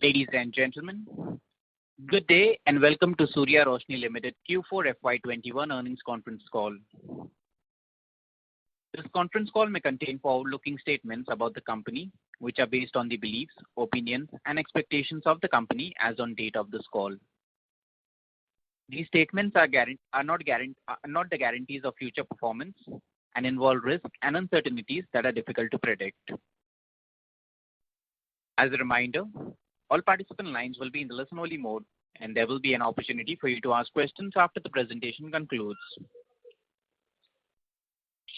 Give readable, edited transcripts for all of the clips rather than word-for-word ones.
Ladies and gentlemen, good day and welcome to Surya Roshni Limited Q4 FY21 earnings conference call. This conference call may contain forward-looking statements about the company, which are based on the beliefs, opinions, and expectations of the company as on date of this call. These statements are not the guarantees of future performance and involve risks and uncertainties that are difficult to predict. As a reminder, all participant lines will be in the listen-only mode, and there will be an opportunity for you to ask questions after the presentation concludes.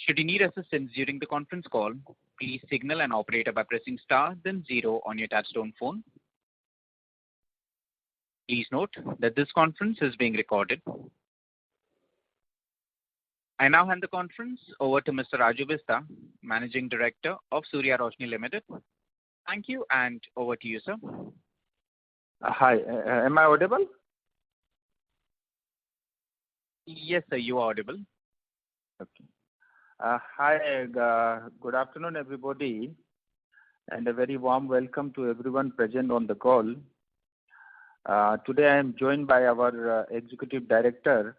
Should you need assistance during the conference call, please signal an operator by pressing star then 0 on your touchtone phone. Please note that this conference is being recorded. I now hand the conference over to Mr. Raju Vista, Managing Director of Surya Roshni Limited. Thank you, and over to you, sir. Hi, am I audible? Yes, sir, you are audible. Okay. Hi, good afternoon, everybody, and a very warm welcome to everyone present on the call. Today I am joined by our Executive Director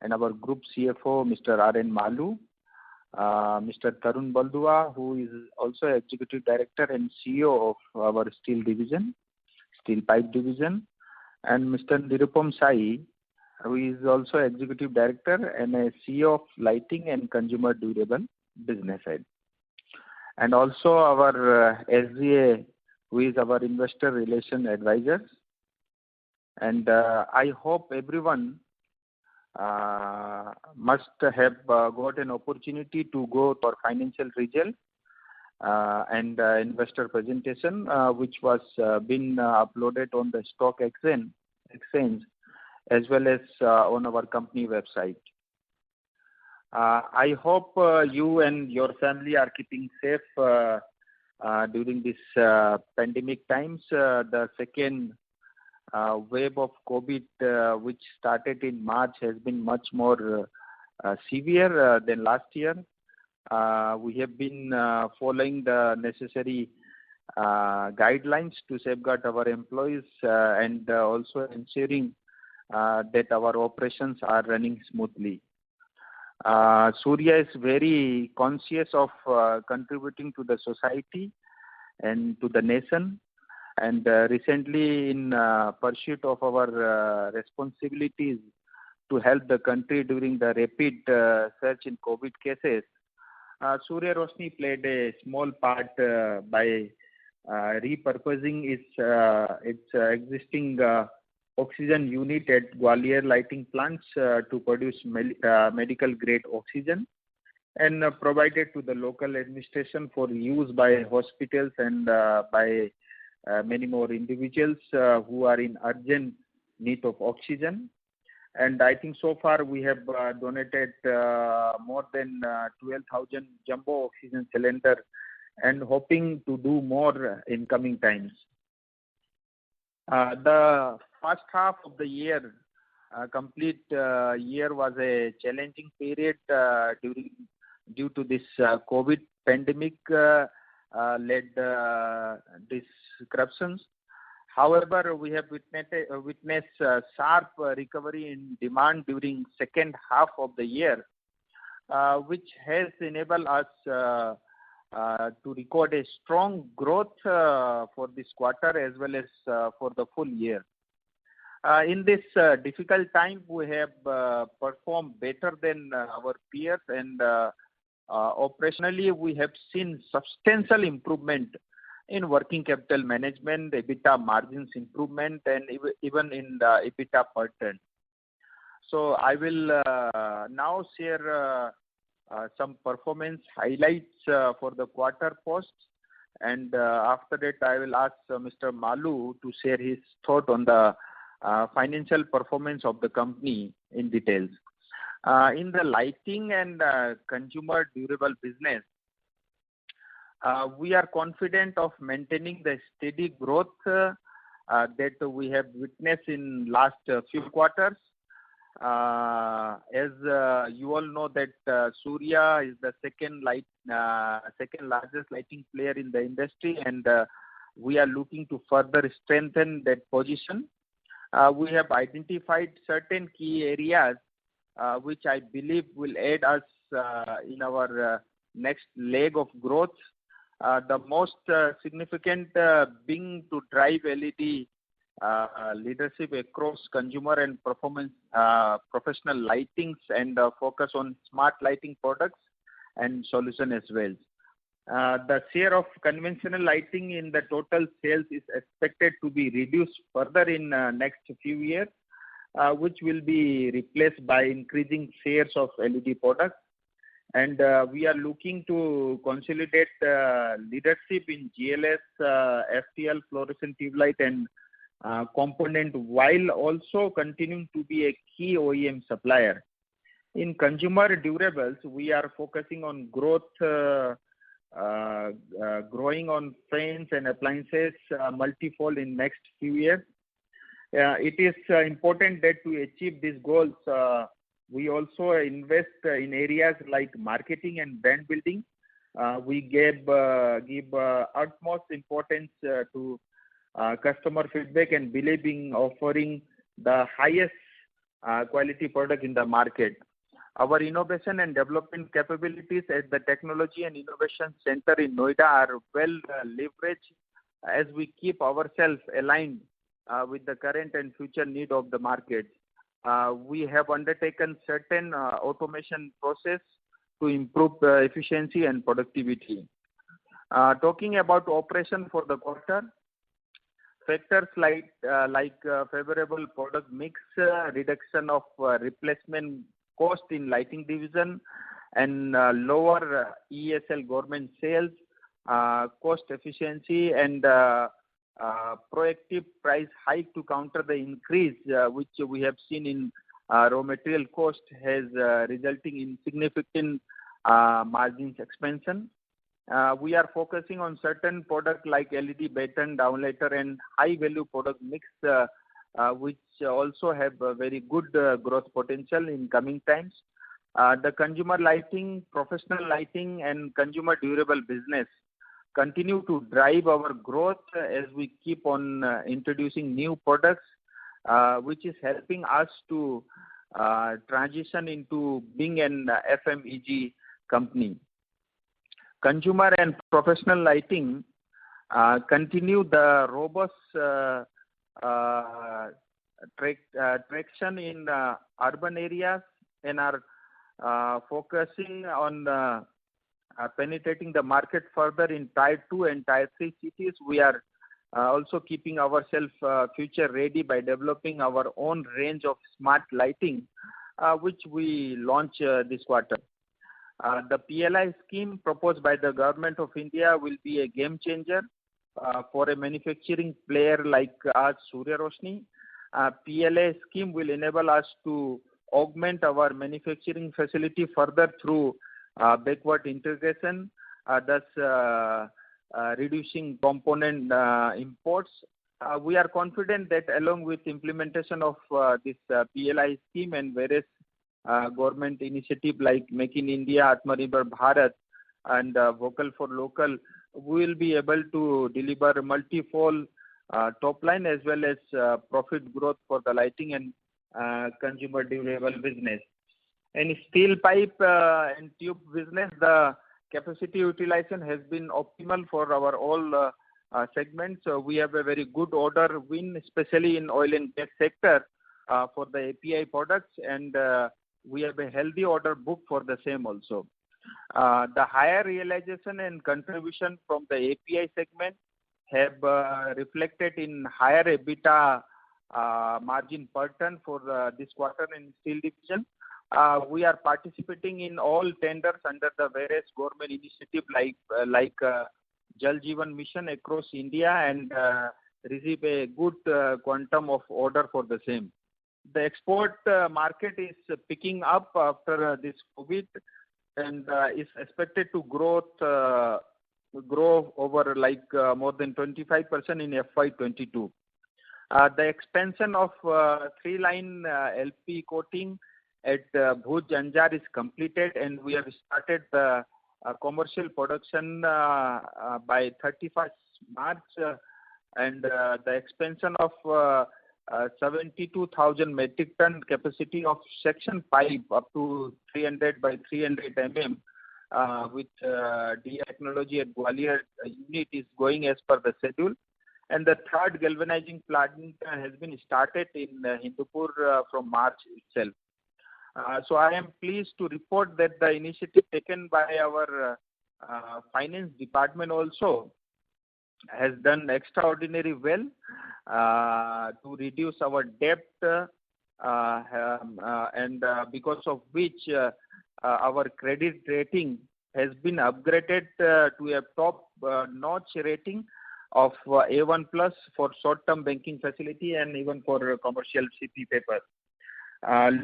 and our Group CFO, Mr. R.N. Malu, Mr. Tarun Baldua, who is also Executive Director and CEO of our Steel Pipe Division, and Mr. Nirupam Sai, who is also Executive Director and a CEO of Lighting and Consumer Durable Business Head. And also our SGA, who is our Investor Relation Advisor. And I hope everyone must have got an opportunity to go for financial results and investor presentation, which was been uploaded on the stock exchange as well as on our company website. I hope you and your family are keeping safe during this pandemic times. The second wave of COVID, which started in March, has been much more severe than last year. We have been following the necessary guidelines to safeguard our employees and also ensuring that our operations are running smoothly. Surya is very conscious of contributing to the society and to the nation. And recently, in pursuit of our responsibilities to help the country during the rapid surge in COVID cases, Surya Roshni played a small part by repurposing its existing oxygen unit at Gwalior lighting plants to produce medical grade oxygen and provided to the local administration for use by hospitals and by many more individuals who are in urgent need of oxygen. And I think so far we have donated more than 12,000 jumbo oxygen cylinder and hoping to do more in coming times. The first half of the year, complete year, was a challenging period due to this COVID pandemic led disruptions. However, we have witnessed sharp recovery in demand during second half of the year, which has enabled us to record a strong growth for this quarter as well as for the full year. In this difficult time, we have performed better than our peers, and operationally we have seen substantial improvement in working capital management, EBITDA margins improvement, and even in the EBITDA per ton. So I will now share some performance highlights for the quarter post, and after that I will ask Mr. Malu to share his thought on the financial performance of the company in details. In the lighting and consumer durable business, we are confident of maintaining the steady growth that we have witnessed in last few quarters. As you all know that Surya is the second largest lighting player in the industry, and we are looking to further strengthen that position. We have identified certain key areas which I believe will aid us in our next leg of growth. The most significant being to drive LED leadership across consumer and performance professional lightings and focus on smart lighting products and solution as well. The share of conventional lighting in the total sales is expected to be reduced further in next few years, which will be replaced by increasing shares of LED products. And we are looking to consolidate leadership in GLS, FTL, fluorescent tube light and component, while also continuing to be a key OEM supplier. In consumer durables, we are focusing on growth, growing on fans and appliances multifold in next few years. It is important that to achieve these goals, we also invest in areas like marketing and brand building. We give utmost importance to customer feedback and believe in offering the highest quality product in the market. Our innovation and development capabilities at the Technology and Innovation Center in Noida are well leveraged as we keep ourselves aligned with the current and future need of the market. We have undertaken certain automation process to improve efficiency and productivity. Talking about operation for the quarter, factors like favorable product mix, reduction of replacement cost in lighting division, and lower ESL government sales, cost efficiency, and proactive price hike to counter the increase which we have seen in raw material cost has resulting in significant margins expansion. We are focusing on certain product like LED batten, downlighter and high value product mix which also have a very good growth potential in coming times. The consumer lighting, professional lighting and consumer durable business continue to drive our growth as we keep on introducing new products which is helping us to transition into being an FMEG company. Consumer and professional lighting continue the robust traction in urban areas and are focusing on penetrating the market further in Tier 2 and Tier 3 cities. We are also keeping ourselves future ready by developing our own range of smart lighting which we launch this quarter. The PLI scheme proposed by the Government of India will be a game changer for a manufacturing player like us, Surya Roshni. PLI scheme will enable us to augment our manufacturing facility further through backward integration, thus reducing component imports. We are confident that along with implementation of this PLI scheme and various government initiative like Make in India, Atmanirbhar Bharat and Vocal for Local, we will be able to deliver multifold top line as well as profit growth for the lighting and consumer durable business. In steel pipe and tube business, the capacity utilization has been optimal for our all segments. So we have a very good order win, especially in oil and gas sector for the API products, and we have a healthy order book for the same also. The higher realization and contribution from the API segment have reflected in higher EBITDA margin per ton for this quarter in steel division. We are participating in all tenders under the various government initiatives like Jal Jeevan Mission across India and receive a good quantum of order for the same. The export market is picking up after this COVID and is expected to grow over more than 25% in FY22. The expansion of 3-line LP coating at Bhuj Anjar is completed, and we have started the commercial production by 31st March, and the expansion of 72,000 metric ton capacity of section pipe up to 300 by 300 with DI technology at Gwalior unit is going as per the schedule. And the third galvanizing plant has been started in Hindupur from March itself. So I am pleased to report that the initiative taken by our finance department also has done extraordinarily well to reduce our debt, and because of which our credit rating has been upgraded to a top notch rating of A1 plus for short-term banking facility and even for commercial CP paper.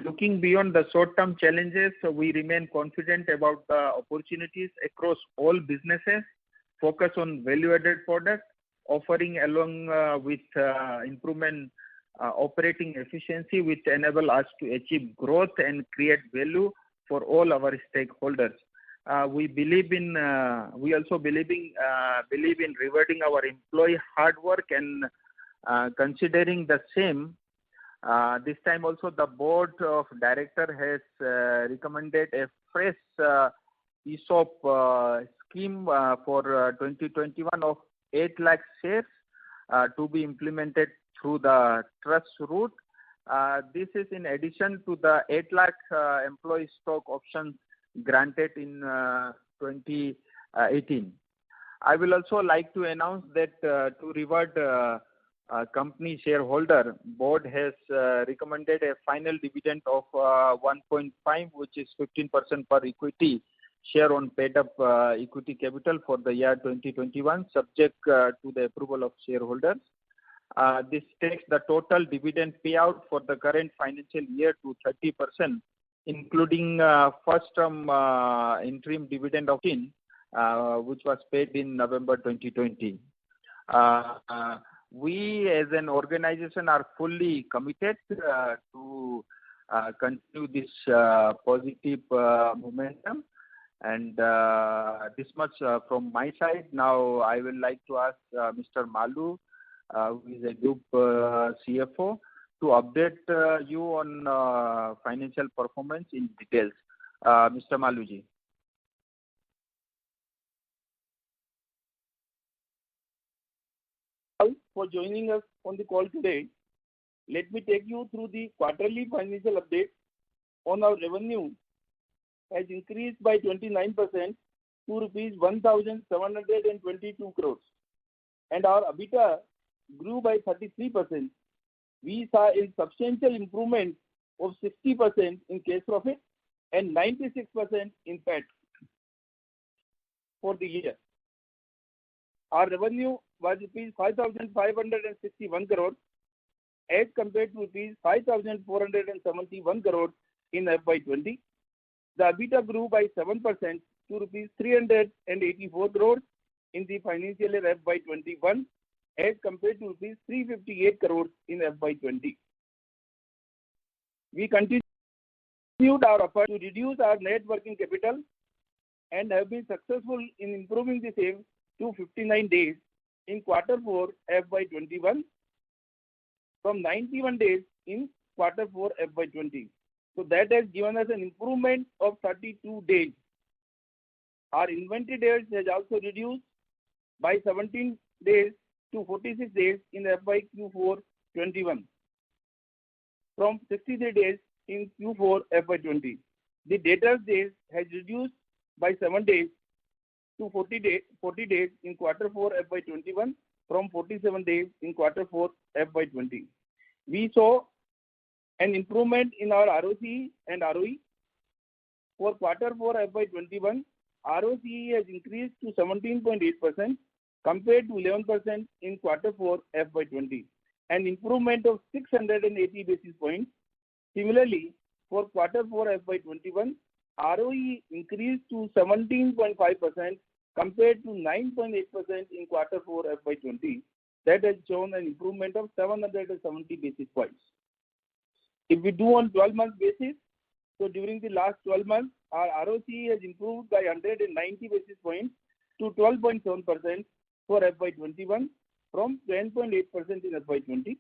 Looking beyond the short-term challenges, we remain confident about the opportunities across all businesses, focus on value-added products, offering along with improvement operating efficiency, which enable us to achieve growth and create value for all our stakeholders. We also believe in rewarding our employee hard work, and considering the same, this time also the board of director has recommended a fresh ESOP scheme for 2021 of 8 lakh shares to be implemented through the trust route. This is in addition to the 8 lakh employee stock options granted in 2018. I will also like to announce that to reward company shareholder, board has recommended a final dividend of 1.5, which is 15% per equity share on paid up equity capital for the year 2021, subject to the approval of shareholders. This takes the total dividend payout for the current financial year to 30%, including first term interim dividend of 10, which was paid in November 2020. We as an organization are fully committed to continue this positive momentum, and this much from my side. Now I will like to ask Mr. Malu, who is a group CFO, to update you on financial performance in details. Mr. Maluji. For joining us on the call today. Let me take you through the quarterly financial update. On our revenue has increased by 29% to rupees 1,722 crores, and our EBITDA grew by 33%. We saw a substantial improvement of 60% in cash profit and 96% in PAT for the year. Our revenue was rupees 5,561 crores as compared to rupees 5,471 crores in FY20. The EBITDA grew by 7% to rupees 384 crores in the financial year FY21 as compared to rupees 358 crores in FY20. We continued our effort to reduce our net working capital and have been successful in improving the same to 59 days in Q4 FY21 from 91 days in Q4 FY20. So that has given us an improvement of 32 days. Our inventory days has also reduced by 17 days to 46 days in FY Q4 21 from 63 days in Q4 FY20. The debtors days has reduced by 7 days to 40 days in Q4 FY21 from 47 days in Q4 FY20. We saw an improvement in our ROCE and ROE. For Q4 FY21, ROCE has increased to 17.8% compared to 11% in Q4 FY20, an improvement of 680 basis points. Similarly, for Q4 FY21, ROE increased to 17.5% compared to 9.8% in Q4 FY20. That has shown an improvement of 770 basis points. If we do on 12-month basis, so during the last 12 months, our ROCE has improved by 190 basis points to 12.7% for FY21 from 10.8% in FY20.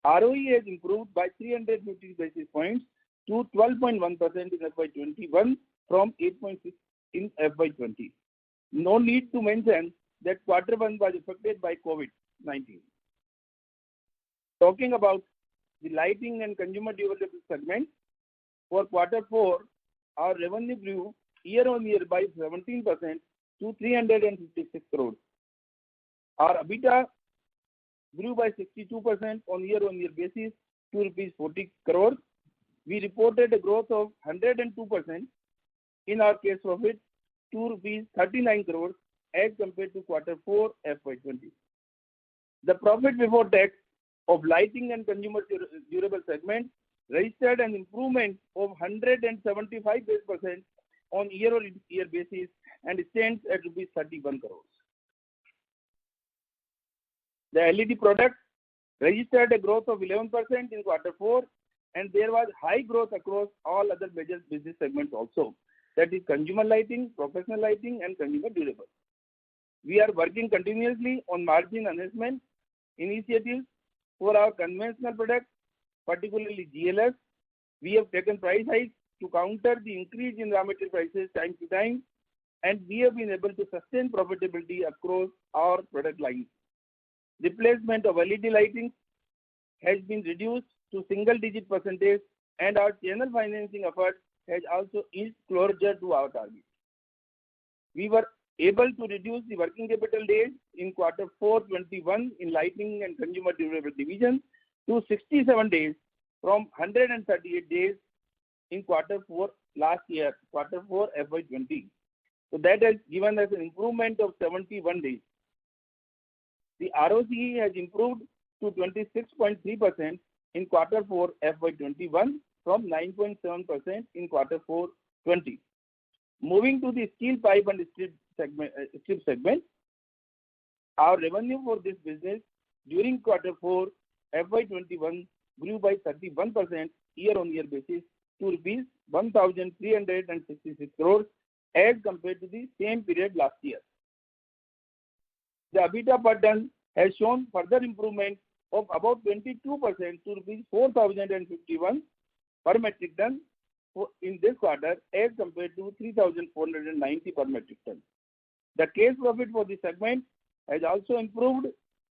ROE has improved by 350 basis points to 12.1% in FY21 from 8.6% in FY20. No need to mention that Q1 was affected by COVID-19. Talking about the lighting and consumer durable segment, for Q4, our revenue grew year-on-year by 17% to 356 crores. Our EBITDA grew by 62% on year-on-year basis to rupees 40 crores. We reported a growth of 102% in our case profit to rupees 39 crores as compared to Q4 FY20. The profit before tax of lighting and consumer durable segment registered an improvement of 175% on year-on-year basis and stands at rupees 31 crores. The LED product registered a growth of 11% in Q4, and there was high growth across all other major business segments also, that is consumer lighting, professional lighting, and consumer durable. We are working continuously on margin enhancement initiatives for our conventional products, particularly GLS. We have taken price hikes to counter the increase in raw material prices time to time, and we have been able to sustain profitability across our product lines. Replacement of LED lighting has been reduced to single-digit percentage, and our channel financing effort has also inched closer to our target. We were able to reduce the working capital days in Q4 21 in lighting and consumer durable division to 67 days from 138 days in Q4 last year, Q4 FY20. So that has given us an improvement of 71 days. The ROCE has improved to 26.3% in Q4 FY21 from 9.7% in Q4 20. Moving to the steel pipe and strip segment, our revenue for this business during Q4 FY21 grew by 31% year-on-year basis to rupees 1,366 crores as compared to the same period last year. The EBITDA per ton has shown further improvement of about 22% to rupees 4,051 per metric ton in this quarter as compared to 3,490 per metric ton. The case profit for the segment has also improved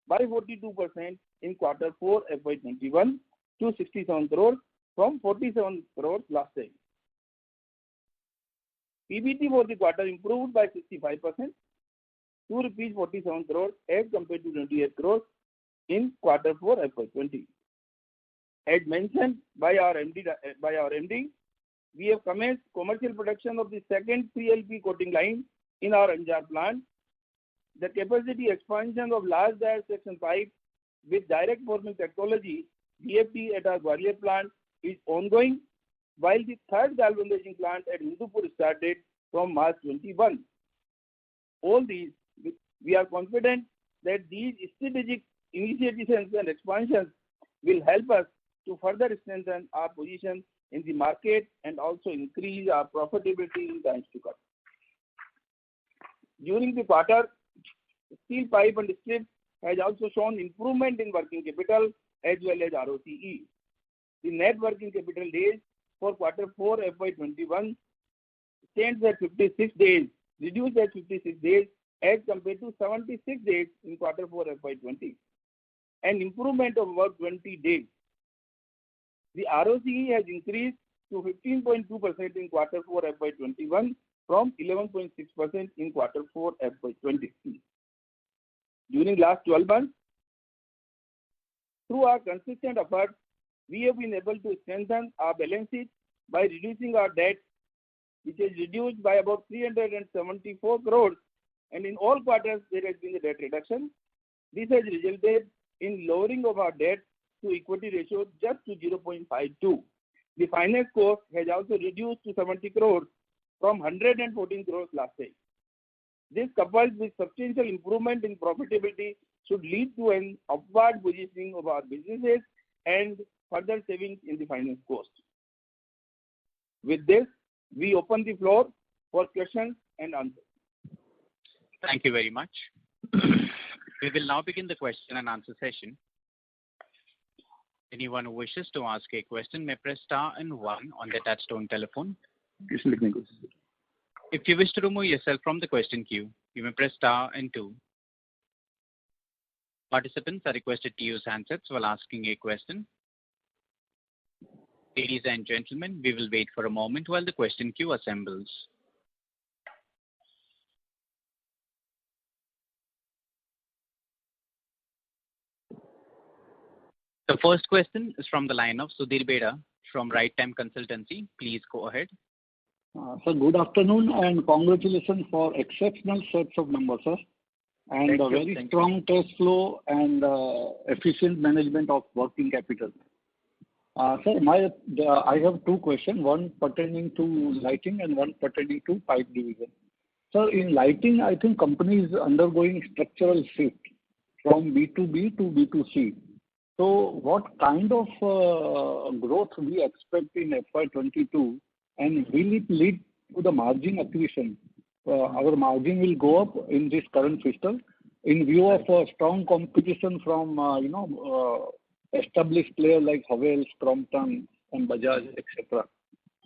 by 42% in Q4 FY21 to 67 crores from 47 crores last time. PBT for the quarter improved by 65% to rupees 47 crores as compared to 28 crores in Q4 FY20. As mentioned by our MD, we have commenced commercial production of the second 3LP coating line in our Anjar plant. The capacity expansion of large diameter section pipe with direct forming technology DFT at our Gwalior plant is ongoing, while the third galvanizing plant at Hindupur started from March 21. All these, we are confident that these strategic initiatives and expansions will help us to further strengthen our position in the market and also increase our profitability in times to come. During the quarter, steel pipe and strip has also shown improvement in working capital as well as ROCE. The net working capital days for Q4 FY21 stands at 56 days, reduced at 56 days as compared to 76 days in Q4 FY20, an improvement of about 20 days. The ROCE has increased to 15.2% in Q4 FY21 from 11.6% in Q4 FY20. During last 12 months, through our consistent efforts, we have been able to strengthen our balance sheet by reducing our debt, which is reduced by about 374 crores, and in all quarters there has been a debt reduction. This has resulted in lowering of our debt to equity ratio just to 0.52. The finance cost has also reduced to 70 crores from 114 crores last time. This, coupled with substantial improvement in profitability, should lead to an upward positioning of our businesses and further savings in the finance cost. With this, we open the floor for questions and answers. Thank you very much. We will now begin the question and answer session. Anyone who wishes to ask a question may press star and one on their touchtone telephone. If you wish to remove yourself from the question queue, you may press star and two. Participants are requested to use handsets while asking a question. Ladies and gentlemen, we will wait for a moment while the question queue assembles. The first question is from the line of Sudhir Beda from Right Time Consultancy. Please go ahead. Sir, good afternoon and congratulations for exceptional sets of numbers, sir. And Thank a you. very strong cash flow and efficient management of working capital. Sir, I have two questions, one pertaining to lighting and one pertaining to pipe division. Sir, in lighting, I think company is undergoing structural shift from B2B to B2C. So what kind of growth we expect in FY22, and will it lead to the margin accretion? Our margin will go up in this current fiscal in view of strong competition from established players like Havells, Crompton, and Bajaj, etc.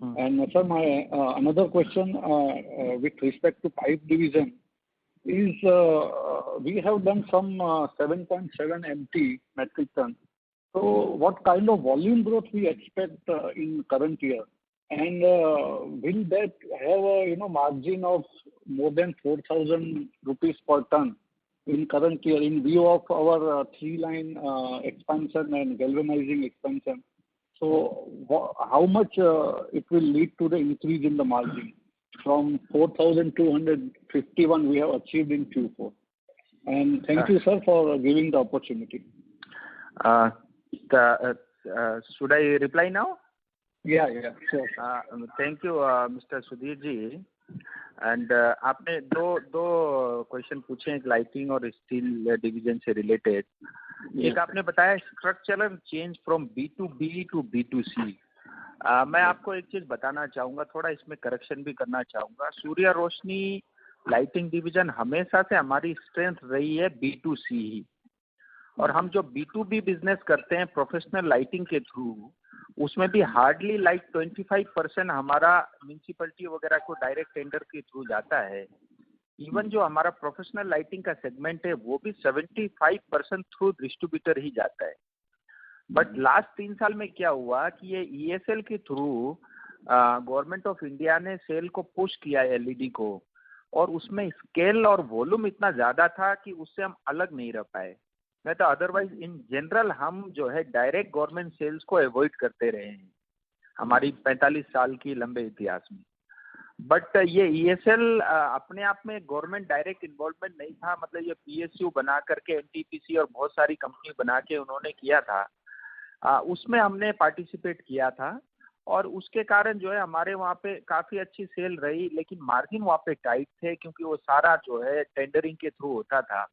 And sir, my another question with respect to pipe division is we have done some 7.7 MT metric ton. So what kind of volume growth we expect in current year? And will that have a margin of more than 4,000 rupees per ton in current year in view of our three-line expansion and galvanizing expansion? So how much it will lead to the increase in the margin from 4,251 we have achieved in Q4? And thank you, sir, for giving the opportunity. Should I reply now? Yeah, sure. Thank you, Mr. Sudhir ji. And आपने दो question पूछे, एक lighting और steel division से related. एक आपने बताया structural change from B2B to B2C. मैं आपको एक चीज बताना चाहूंगा, थोड़ा इसमें करेक्शन भी करना चाहूंगा. सूर्य रोशनी लाइटिंग डिवीजन हमेशा से हमारी स्ट्रेंथ रही है B2C ही, और हम जो B2B बिजनेस करते हैं प्रोफेशनल लाइटिंग के थ्रू, उसमें भी हार्डली लाइक 25% हमारा म्यूनिसिपैलिटी वगैरह को डायरेक्ट टेंडर के थ्रू जाता है. इवन जो हमारा प्रोफेशनल लाइटिंग का सेगमेंट है वो भी 75% थ्रू डिस्ट्रीब्यूटर ही जाता है. बट लास्ट 3 साल में क्या हुआ कि ये ESL के थ्रू गवर्नमेंट ऑफ इंडिया ने सेल को पुश किया LED को, और उसमें स्केल और वॉल्यूम इतना ज्यादा था कि उससे हम अलग नहीं रह पाए. नहीं तो अदरवाइज इन जनरल हम जो है डायरेक्ट गवर्नमेंट सेल्स को अवॉइड करते रहे हैं हमारी 45 साल की लंबे इतिहास में. बट ये ESL अपने आप में गवर्नमेंट डायरेक्ट इन्वॉल्वमेंट नहीं था. मतलब ये PSU बना करके NTPC और बहुत सारी कंपनी बना के उन्होंने किया था, उसमें हमने पार्टिसिपेट किया था, और उसके कारण जो है हमारे वहाँ पे काफ़ी अच्छी सेल रही. लेकिन मार्जिन वहाँ पे टाइट थे क्योंकि वो सारा जो है टेंडरिंग के थ्रू होता था,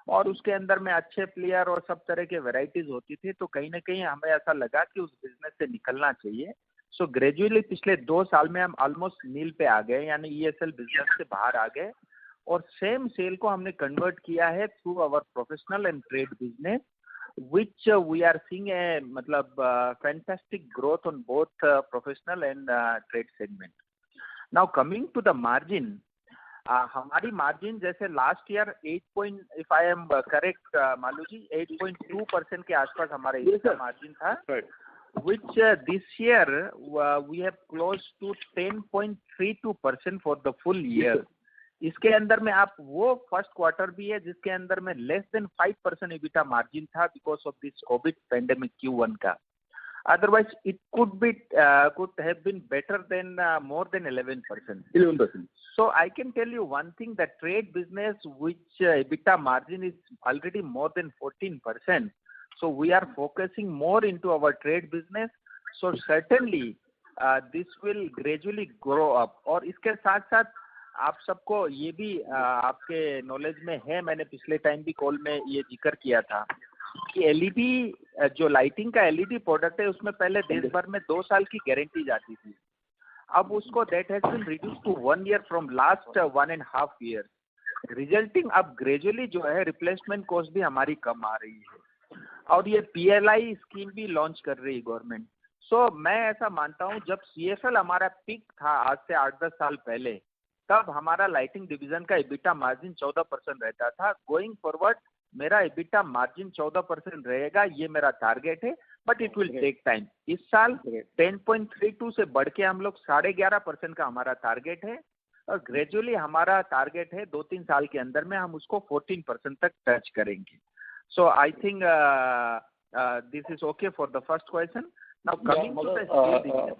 और उसके अंदर में अच्छे प्लेयर और सब तरह के वैरायटीज होती थी. तो कहीं ना कहीं हमें ऐसा लगा कि उस बिजनेस से निकलना चाहिए. सो ग्रेजुअली पिछले 2 साल में हम ऑलमोस्ट नील पे आ गए, यानी ESL बिजनेस से बाहर आ गए, और सेम सेल को हमने कन्वर्ट किया है through our professional and trade business, which we are seeing a fantastic growth on both professional and trade segment. Now coming to the margin, हमारी मार्जिन जैसे last year 8 if I am correct Malu ji 8.2% के आसपास हमारा इसका margin था, which this year we have close to 10.32% for the full year. इसके अंदर में आप वो फर्स्ट क्वार्टर भी है जिसके अंदर में लेस देन 5% EBITDA मार्जिन था because of this Covid pandemic Q1 का. Otherwise, it could have been better than more than 11%. 11%. So I can tell you one thing: that trade business, which EBITDA margin is already more than 14%. So we are focusing more into our trade business. So certainly this will gradually grow up. और इसके साथ साथ आप सबको ये भी आपके knowledge में है, मैंने पिछले टाइम भी कॉल में ये जिक्र किया था कि LED जो लाइटिंग का LED प्रोडक्ट है उसमें पहले देश भर में 2 साल की गारंटी जाती थी. अब उसको that has been reduce to 1 year from last 1.5 years. Resulting अब ग्रेजुअली जो है रिप्लेसमेंट कॉस्ट भी हमारी कम आ रही है और ये PLI स्कीम भी लॉन्च कर रही है गवर्नमेंट। सो मैं ऐसा मानता हूँ जब CFL हमारा पीक था आज से 8-10 साल पहले, तब हमारा लाइटिंग डिवीजन का EBITDA मार्जिन 14% रहता था। गोइंग फॉरवर्ड मेरा EBITDA मार्जिन 14% रहेगा, ये मेरा टारगेट है, but it will take time. इस साल 10.32 से बढ़ के हम लोग 11.5% का हमारा टारगेट है और ग्रेजुअली हमारा टारगेट है 2-3 साल के अंदर में हम उसको 14% तक टच करेंगे। So I think this is okay for the first question. Now coming to the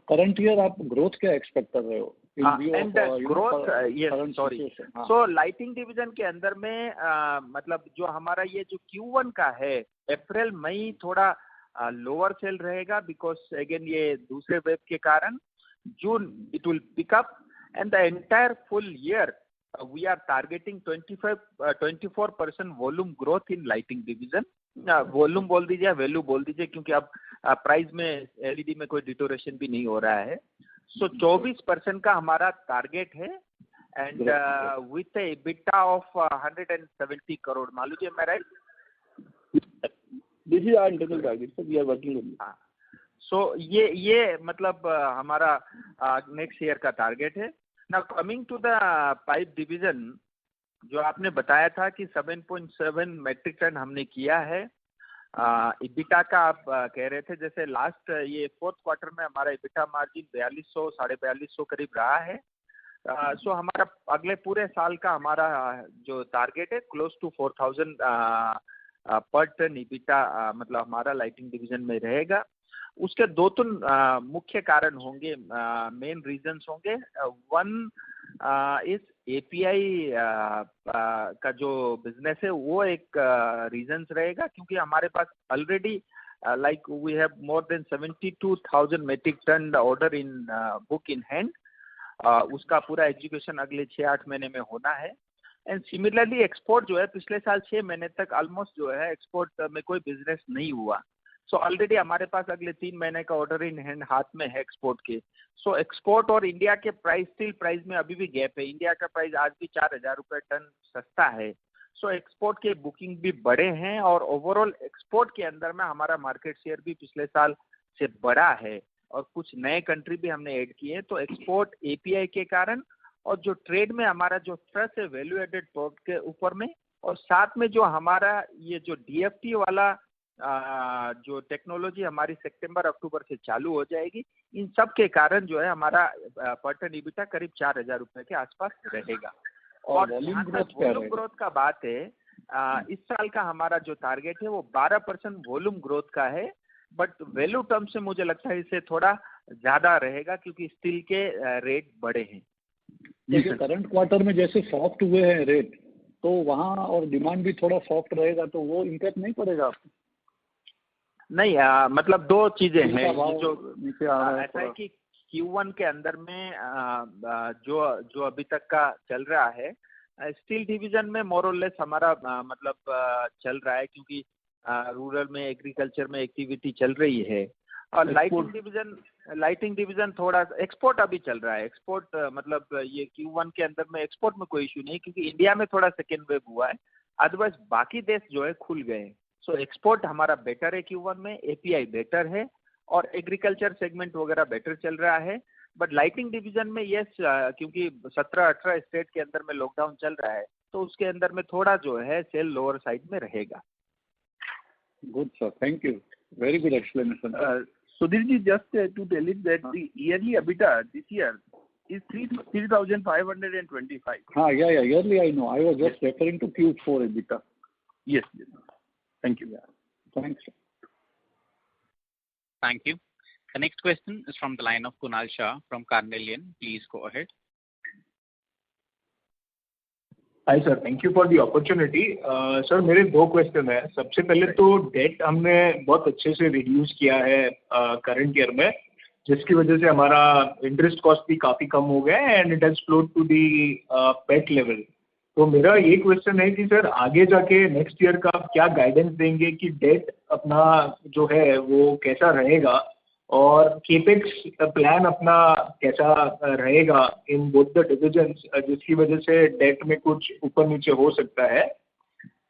current year आप ग्रोथ क्या एक्सपेक्ट कर रहे हो? And growth, yes sorry, so lighting division के अंदर में मतलब जो हमारा ये जो Q1 का है, अप्रैल मई थोड़ा लोअर सेल रहेगा बिकॉज अगेन ये दूसरे वेव के कारण। June it will pick up and the entire full year we are targeting 24% volume growth in lighting division। Volume बोल दीजिए, वैल्यू बोल दीजिए, क्योंकि अब प्राइस में LED में कोई डिटोरेशन भी नहीं हो रहा है। सो 24% का हमारा टारगेट है and with a EBITDA of 170 crore. मान लीजिए मैं right? This is our internal target sir, we are working on it. So ये मतलब हमारा नेक्स्ट ईयर का टारगेट है। Now coming to the pipe division, जो आपने बताया था कि 7.7 मेट्रिक टन हमने किया है। EBITDA का आप कह रहे थे, जैसे लास्ट ये फोर्थ क्वार्टर में हमारा EBITDA मार्जिन 4200 4250 करीब रहा है। सो हमारा अगले पूरे साल का हमारा जो टारगेट है क्लोज टू 4000 पर टन EBITDA मतलब हमारा लाइटिंग डिवीजन में रहेगा। उसके 2-3 मुख्य कारण होंगे, मेन रीजंस होंगे। वन इस API का जो बिजनेस है वो एक रीजंस रहेगा, क्योंकि हमारे पास already like we have more than 72,000 metric ton order in book in hand. उसका पूरा एग्जीक्यूशन अगले 6-8 महीने में होना है। एंड सिमिलरली एक्सपोर्ट जो है पिछले साल 6 महीने तक ऑलमोस्ट जो है एक्सपोर्ट में कोई बिजनेस नहीं हुआ। सो ऑलरेडी हमारे पास अगले 3 महीने का ऑर्डर इन हैंड हाथ में है एक्सपोर्ट के। सो एक्सपोर्ट और इंडिया के प्राइस, स्टील प्राइस में अभी भी गैप है। इंडिया का प्राइस आज भी 4000 रुपये टन सस्ता है। सो एक्सपोर्ट के बुकिंग भी बड़े हैं और ओवरऑल एक्सपोर्ट के अंदर में हमारा मार्केट शेयर भी पिछले साल से बड़ा है और कुछ नए कंट्री भी हमने ऐड किए हैं। तो एक्सपोर्ट API के कारण और जो ट्रेड में हमारा जो थ्रस्ट है वैल्यू एडेड प्रोडक्ट के ऊपर में, और साथ में जो हमारा ये जो DFT वाला जो टेक्नोलॉजी हमारी सितंबर-अक्टूबर से चालू हो जाएगी, इन सब के कारण जो है हमारा पर टन EBITDA करीब 4000 रुपए के आसपास रहेगा। और वॉल्यूम ग्रोथ का बात है, इस साल का हमारा जो टारगेट है वो 12% वॉल्यूम ग्रोथ का है, बट वैल्यू टर्म से मुझे लगता है इससे थोड़ा ज्यादा रहेगा क्योंकि स्टील के रेट बड़े हैं। देखिए करंट क्वार्टर में जैसे सॉफ्ट हुए हैं रेट, तो वहाँ और डिमांड भी थोड़ा सॉफ्ट रहेगा, तो वो इम्पैक्ट नहीं पड़ेगा आपको? नहीं, मतलब दो चीजें हैं। जो ऐसा है कि Q1 के अंदर में जो अभी तक का चल रहा है स्टील डिवीजन में मोर और लेस हमारा मतलब चल रहा है, क्योंकि रूरल में एग्रीकल्चर में एक्टिविटी चल रही है। और लाइटिंग डिवीजन थोड़ा एक्सपोर्ट अभी चल रहा है। एक्सपोर्ट मतलब ये Q1 के अंदर में एक्सपोर्ट में कोई इशू नहीं, क्योंकि इंडिया में थोड़ा सेकेंड वेव हुआ है, अदरवाइज बाकी देश जो है खुल गए। सो एक्सपोर्ट हमारा बेटर है Q1 में, API बेटर है और एग्रीकल्चर सेगमेंट वगैरह बेटर चल रहा है। बट लाइटिंग डिवीजन में यस, क्योंकि 17-18 स्टेट के अंदर में लॉकडाउन चल रहा है, तो उसके अंदर में थोड़ा जो है सेल लोअर साइड में रहेगा। Good sir, thank you. Very good explanation. Sudhir ji, just to tell it that the yearly EBITDA this year is 3,525. Yeah, yearly I know. I was just referring to Q4 EBITDA. Yes. Thank you. Thanks. Thank you. The next question is from the line of Kunal Shah from Carnelian. Please go ahead. Hi sir, thank you for the opportunity. Sir मेरे 2 question है। सबसे पहले तो date हमने बहुत अच्छे से reduce किया है करंट ईयर में, जिसकी वजह से हमारा इंटरेस्ट कॉस्ट भी काफ़ी कम हो गया है and it has flowed to the pet level. तो मेरा ये क्वेश्चन है कि सर आगे जाके नेक्स्ट ईयर का क्या गाइडेंस देंगे कि डेट अपना जो है वो कैसा रहेगा, और केपेक्स प्लान अपना कैसा रहेगा इन बोथ द डिविजन्स, जिसकी वजह से डेट में कुछ ऊपर नीचे हो सकता है।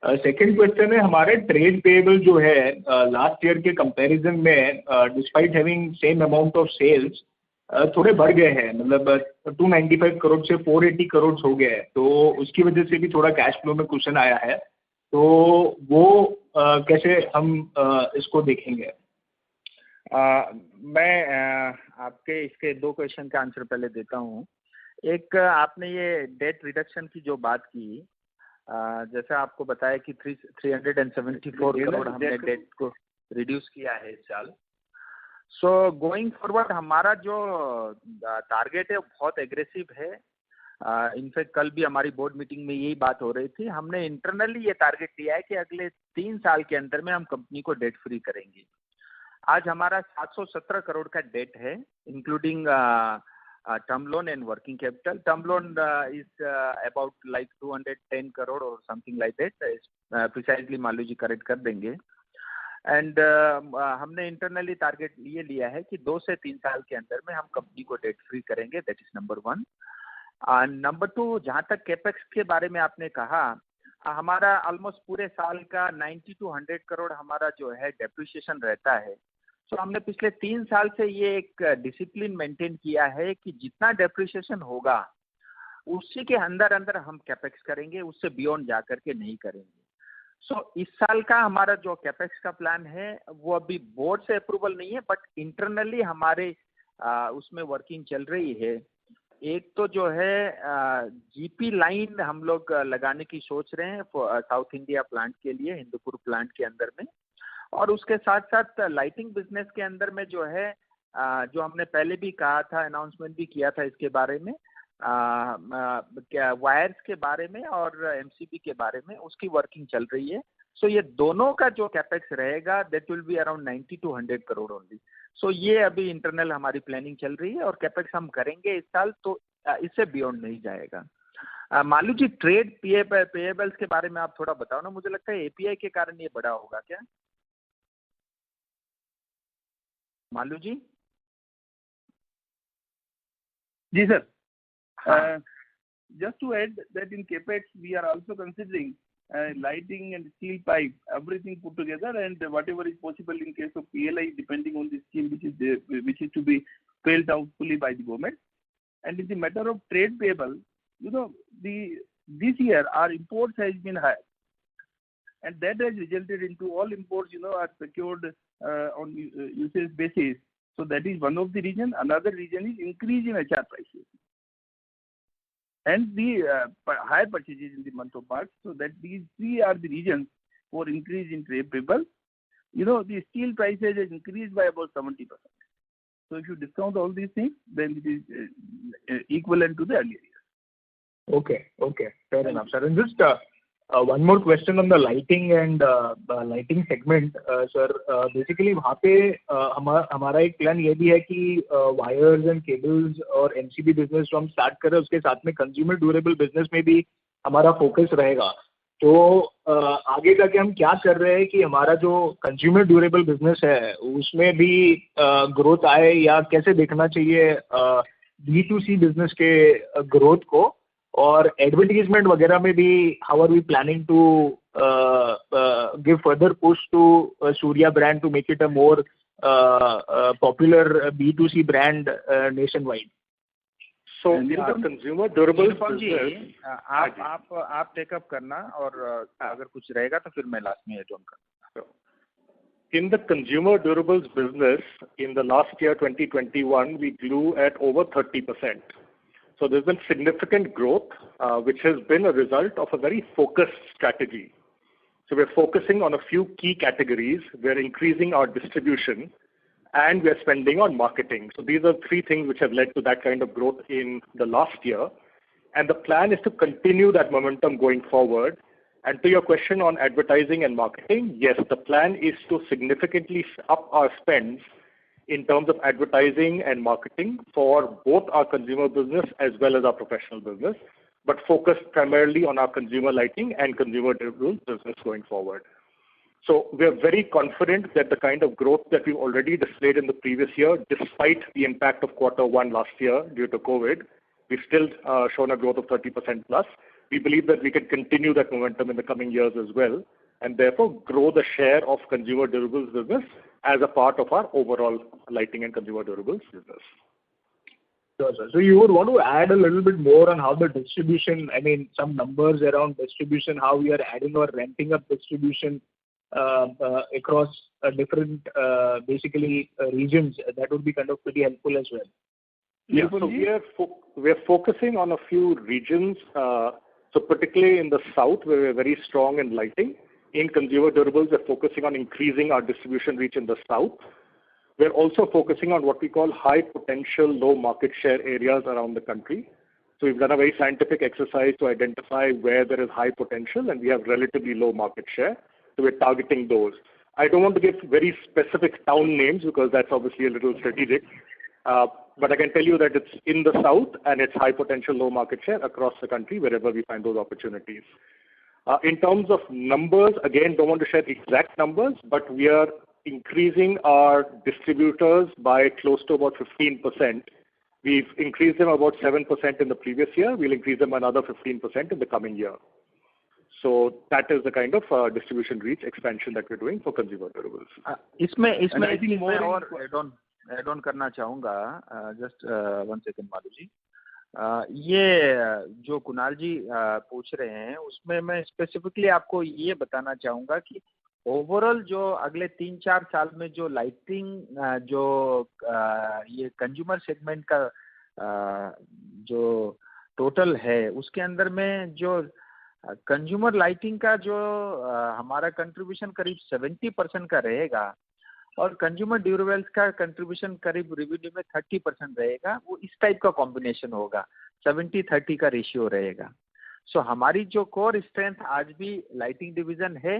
सेकंड क्वेश्चन है, हमारे ट्रेड पेएबल जो है लास्ट ईयर के कंपैरिजन में despite having same amount of sales थोड़े बढ़ गए हैं, मतलब 295 करोड़ से 480 करोड़ हो गए हैं, तो उसकी वजह से भी थोड़ा कैश फ्लो में क्वेश्चन आया है, तो वो कैसे हम इसको देखेंगे? मैं आपके इसके दो क्वेश्चन का आंसर पहले देता हूँ। एक, आपने ये डेट रिडक्शन की जो बात की, जैसा आपको बताया कि 374 करोड़ हमने डेट को रिड्यूस किया है इस साल। सो गोइंग फॉरवर्ड हमारा जो टारगेट है बहुत एग्रेसिव है। इनफैक्ट कल भी हमारी बोर्ड मीटिंग में यही बात हो रही थी। हमने इंटरनली ये टारगेट दिया है कि अगले 3 साल के अंदर में हम कंपनी को डेट फ्री करेंगे। आज हमारा 717 करोड़ का डेट है, including term loan and working capital. Term loan is about like 210 crore और something like that, precisely Malu ji correct कर देंगे। एंड हमने इंटरनली टारगेट ये लिया है कि 2 से 3 साल के अंदर में हम कंपनी को डेट फ्री करेंगे। That is number 1। नंबर 2, जहाँ तक कैपेक्स के बारे में आपने कहा, हमारा ऑलमोस्ट पूरे साल का 90 to 100 करोड़ हमारा जो है डेप्रिसिएशन रहता है। तो हमने पिछले 3 साल से ये एक डिसिप्लिन मेंटेन किया है कि जितना डेप्रिसिएशन होगा उसी के अंदर अंदर हम कैपेक्स करेंगे, उससे बियॉन्ड जा करके नहीं करेंगे। सो इस साल का हमारा जो कैपेक्स का प्लान है वो अभी बोर्ड से अप्रूवल नहीं है, बट इंटरनली हमारे उसमें वर्किंग चल रही है। एक तो जो है जीपी लाइन हम लोग लगाने की सोच रहे हैं साउथ इंडिया प्लांट के लिए, हिंदुपुर प्लांट के अंदर में। और उसके साथ साथ लाइटिंग बिजनेस के अंदर में जो है जो हमने पहले भी कहा था, अनाउंसमेंट भी किया था इसके बारे में, क्या वायर्स के बारे में और एमसीबी के बारे में, उसकी वर्किंग चल रही है। सो ये दोनों का जो कैपेक्स रहेगा that will be around 90 to 100 crore only. So ये अभी इंटरनल हमारी प्लानिंग चल रही है और कैपेक्स हम करेंगे इस साल, तो इससे बियॉन्ड नहीं जाएगा। मालू जी, ट्रेड पेएबल्स के बारे में आप थोड़ा बताओ ना। मुझे लगता है एपीआई के कारण ये बड़ा होगा क्या, मालू जी? जी sir. Just to add that in capex we are also considering lighting and steel pipe, everything put together, and whatever is possible in case of PLI, depending on the scheme which is to be spelled out fully by the government. And in the matter of trade payable, this year our imports has been high, and that has resulted into all imports are procured on usage basis. So that is one of the reason. Another reason is increase in HR prices and the high purchases in the month of March. So that these 3 are the reasons for increase in trade payable. The steel prices has increased by about 70%. So if you discount all these things, then it is equivalent to the earlier year. Okay, fair enough, sir. And just one more question on the lighting and lighting segment, sir. Basically वहाँ पे हमारा एक plan ये भी है कि wires and cables और MCB business जो हम स्टार्ट कर रहे हैं उसके साथ में कंज्यूमर ड्यूरेबल बिजनेस में भी हमारा फोकस रहेगा। तो आगे जाके हम क्या कर रहे हैं कि हमारा जो कंज्यूमर ड्यूरेबल बिजनेस है उसमें भी ग्रोथ आए, या कैसे देखना चाहिए B2C बिजनेस के ग्रोथ को, और एडवर्टीजमेंट वगैरह में भी how are we planning to give further push to Surya brand to make it a more popular B2C brand So consumer durable business, आप टेकअप करना, और अगर कुछ रहेगा तो फिर मैं लास्ट में एड ऑन करूंगा। In the consumer durables business, in the last year 2021, we grew at over 30%. So there's been significant growth, which has been a result of a very focused strategy. So we're focusing on a few key categories. We're increasing our distribution, and we're spending on marketing. So these are 3 things which have led to that kind of growth in the last year. And the plan is to continue that momentum going forward. And to your question on advertising and marketing, yes, the plan is to significantly up our spends in terms of advertising and marketing for both our consumer business as well as our professional business, but focus primarily on our consumer lighting and consumer durables business going forward. So we are very confident that the kind of growth that we've already displayed in the previous year, despite the impact of Q1 last year due to COVID, we've still shown a growth of 30% plus. We believe that we can continue that momentum in the coming years as well, and therefore grow the share of consumer durables business as a part of our overall lighting and consumer durables business. Sure, sir. So you would want to add a little bit more on how the distribution, I mean, some numbers around distribution, how we are adding or ramping up distribution across different, basically, regions. That would be kind of pretty helpful as well. Yeah, so we are focusing on a few regions. So particularly in the south, where we're very strong in lighting. In consumer durables, we're focusing on increasing our distribution reach in the south. We're also focusing on what we call high potential, low market share areas around the country. So we've done a very scientific exercise to identify where there is high potential and we have relatively low market share. So we're targeting those. I don't want to give very specific town names because that's obviously a little strategic. But I can tell you that it's in the south and it's high potential, low market share across the country wherever we find those opportunities. In terms of numbers, again, don't want to share exact numbers, but we are increasing our distributors by close to about 15%. We've increased them about 7% in the previous year. We'll increase them another 15% in the coming year. So that is the kind of distribution reach expansion that we're doing for consumer durables. इसमें एक मैं और add on करना चाहूँगा, just 1 second Madhu जी। ये जो कुणाल जी पूछ रहे हैं उसमें मैं स्पेसिफिकली आपको ये बताना चाहूँगा कि ओवरऑल जो अगले 3-4 साल में जो लाइटिंग जो ये कंज्यूमर सेगमेंट का जो टोटल है उसके अंदर में जो कंज्यूमर लाइटिंग का जो हमारा कंट्रीब्यूशन करीब 70% का रहेगा और कंज्यूमर ड्यूरेबल्स का कंट्रीब्यूशन करीब रेवेन्यू में 30% रहेगा। वो इस टाइप का कॉम्बिनेशन होगा, 70-30 का रेशियो रहेगा। सो हमारी जो कोर स्ट्रेंथ आज भी लाइटिंग डिवीजन है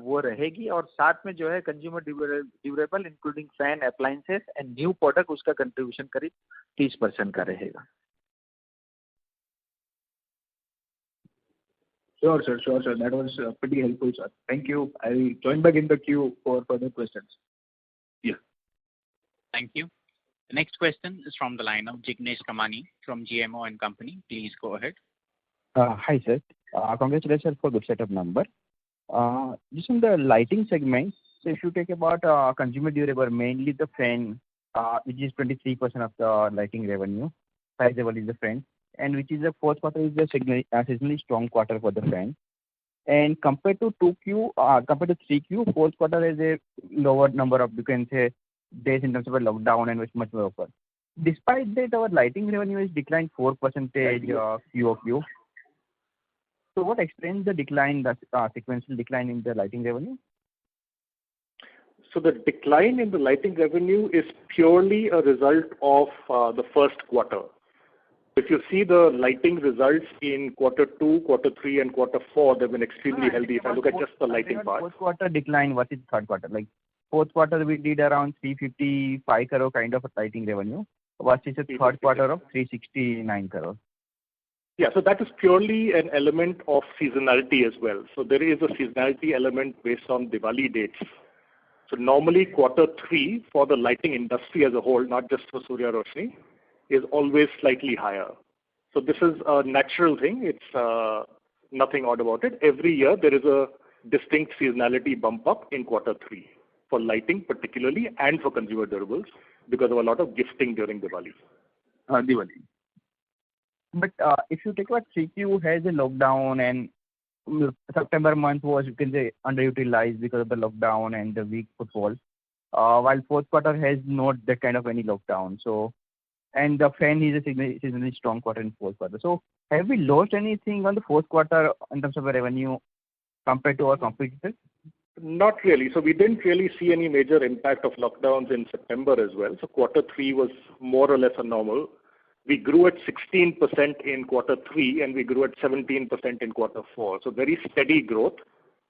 वो रहेगी और साथ में जो है consumer durable including fan, appliances and new product, उसका कंट्रीब्यूशन करीब 30% का रहेगा। Sure, sir. That was pretty helpful, sir. Thank you. I'll join back in the queue for further questions. Yeah. Thank you. The next question is from the line of Jignesh Kamani from GMO and Company. Please go ahead. Hi, sir. Congratulations for good set of number. Just in the lighting segment, so if you take about consumer durable, mainly the fan, which is 23% of the lighting revenue, sizable is the fan, and which is the fourth quarter is the seasonally strong quarter for the fan. And compared to 2Q, compared to 3Q, fourth quarter is a lower number of, you can say, days in terms of a lockdown and much more offer. Despite that, our lighting revenue is declined 4% QOQ. So what explains the decline, the sequential decline in the lighting revenue? So the decline in the lighting revenue is purely a result of the first quarter. If you see the lighting results in Q2, Q3 and Q4, they've been extremely healthy. If I look at just the lighting part. Fourth quarter decline versus third quarter. Like fourth quarter we did around 355 crore kind of a lighting revenue versus the third quarter of 369 crore. Yeah, so that is purely an element of seasonality as well. So there is a seasonality element based on Diwali dates. So normally Q3 for the lighting industry as a whole, not just for Surya Roshni, is always slightly higher. So this is a natural thing. It's nothing odd about it. Every year there is a distinct seasonality bump up in Q3 for lighting particularly and for consumer durables because of a lot of gifting during Diwali. But if you take about 3Q has a lockdown and September month was, you can say, underutilized because of the lockdown and the weak footfall, while fourth quarter has not that kind of any lockdown. So, and the fan is a seasonally strong quarter in fourth quarter. So have we lost anything on the fourth quarter in terms of revenue compared to our competitors? Not really. So we didn't really see any major impact of lockdowns in September as well. So Q3 was more or less a normal. We grew at 16% in Q3 and we grew at 17% in Q4. So very steady growth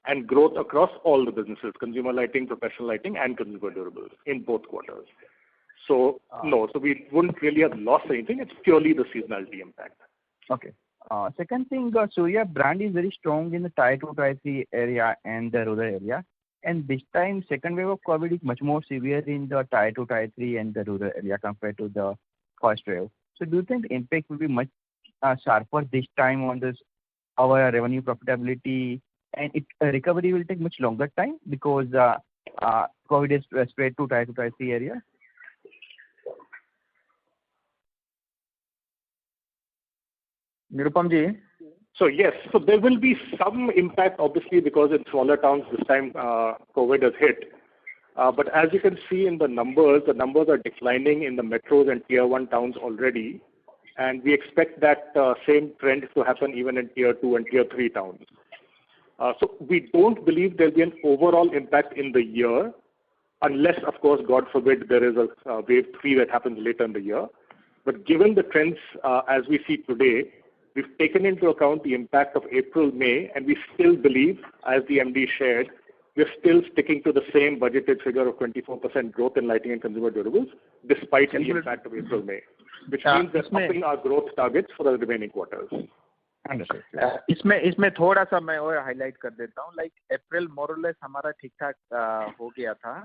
and growth across all the businesses, consumer lighting, professional lighting and consumer durables in both quarters. So no, so we wouldn't really have lost anything. It's purely the seasonality impact. Okay. Second thing, Surya brand is very strong in the Tier 2, Tier 3 area and the rural area. And this time, second wave of COVID is much more severe in the Tier 2, Tier 3 and the rural area compared to the first wave. So do you think the impact will be much sharper this time on our revenue profitability, and recovery will take much longer time because COVID is spread to Tier 2, Tier 3 area? Nirupam ji? So yes, so there will be some impact obviously because in smaller towns this time COVID has hit. But as you can see in the numbers are declining in the metros and Tier 1 towns already. And we expect that same trend to happen even in Tier 2 and Tier 3 towns. So we don't believe there'll be an overall impact in the year, unless, of course, God forbid, there is a wave 3 that happens later in the year. But given the trends as we see today, we've taken into account the impact of April, May, and we still believe, as the MD shared, we're still sticking to the same budgeted figure of 24% growth in lighting and consumer durables, despite the impact of April, May, which means we're upping our growth targets for the remaining quarters. Understood. इसमें थोड़ा सा मैं और highlight कर देता हूँ. Like अप्रैल मोरलेस हमारा ठीक ठाक हो गया था.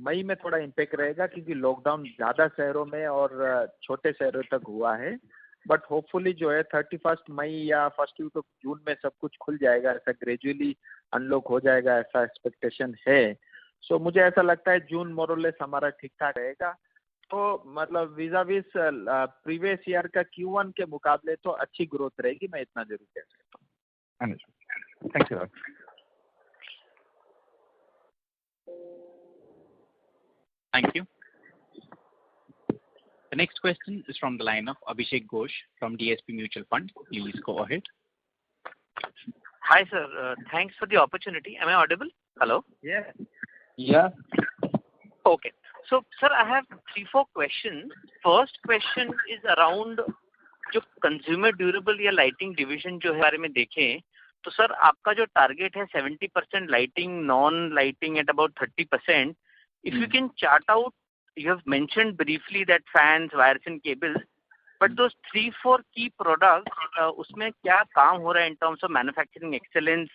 मई में थोड़ा इम्पैक्ट रहेगा क्योंकि लॉकडाउन ज्यादा शहरों में और छोटे शहरों तक हुआ है. बट होपफुली जो है 31 मई या फर्स्ट वीक ऑफ जून में सब कुछ खुल जाएगा, ऐसा ग्रेजुअली अनलॉक हो जाएगा, ऐसा एक्सपेक्टेशन है. सो मुझे ऐसा लगता है जून मोरलेस हमारा ठीक ठाक रहेगा. तो मतलब विजाविस प्रीवियस ईयर का Q1 के मुकाबले तो अच्छी ग्रोथ रहेगी, मैं इतना जरूर कह सकता हूँ. Thanks a lot. Thank you. The next question is from the line of Abhishek Ghosh from DSP Mutual Fund. Please go ahead. Hi, sir. Thanks for the opportunity. Am I audible? Hello? Yeah. Okay. So, sir, I have 3-4 questions. First question is around जो consumer durable या lighting division जो है बारे में देखें तो sir आपका जो target है 70% lighting, non-lighting at about 30%. If you can chart out, you have mentioned briefly that fans, wires and cables, but those 3-4 key products, उसमें क्या काम हो रहा है in terms of manufacturing excellence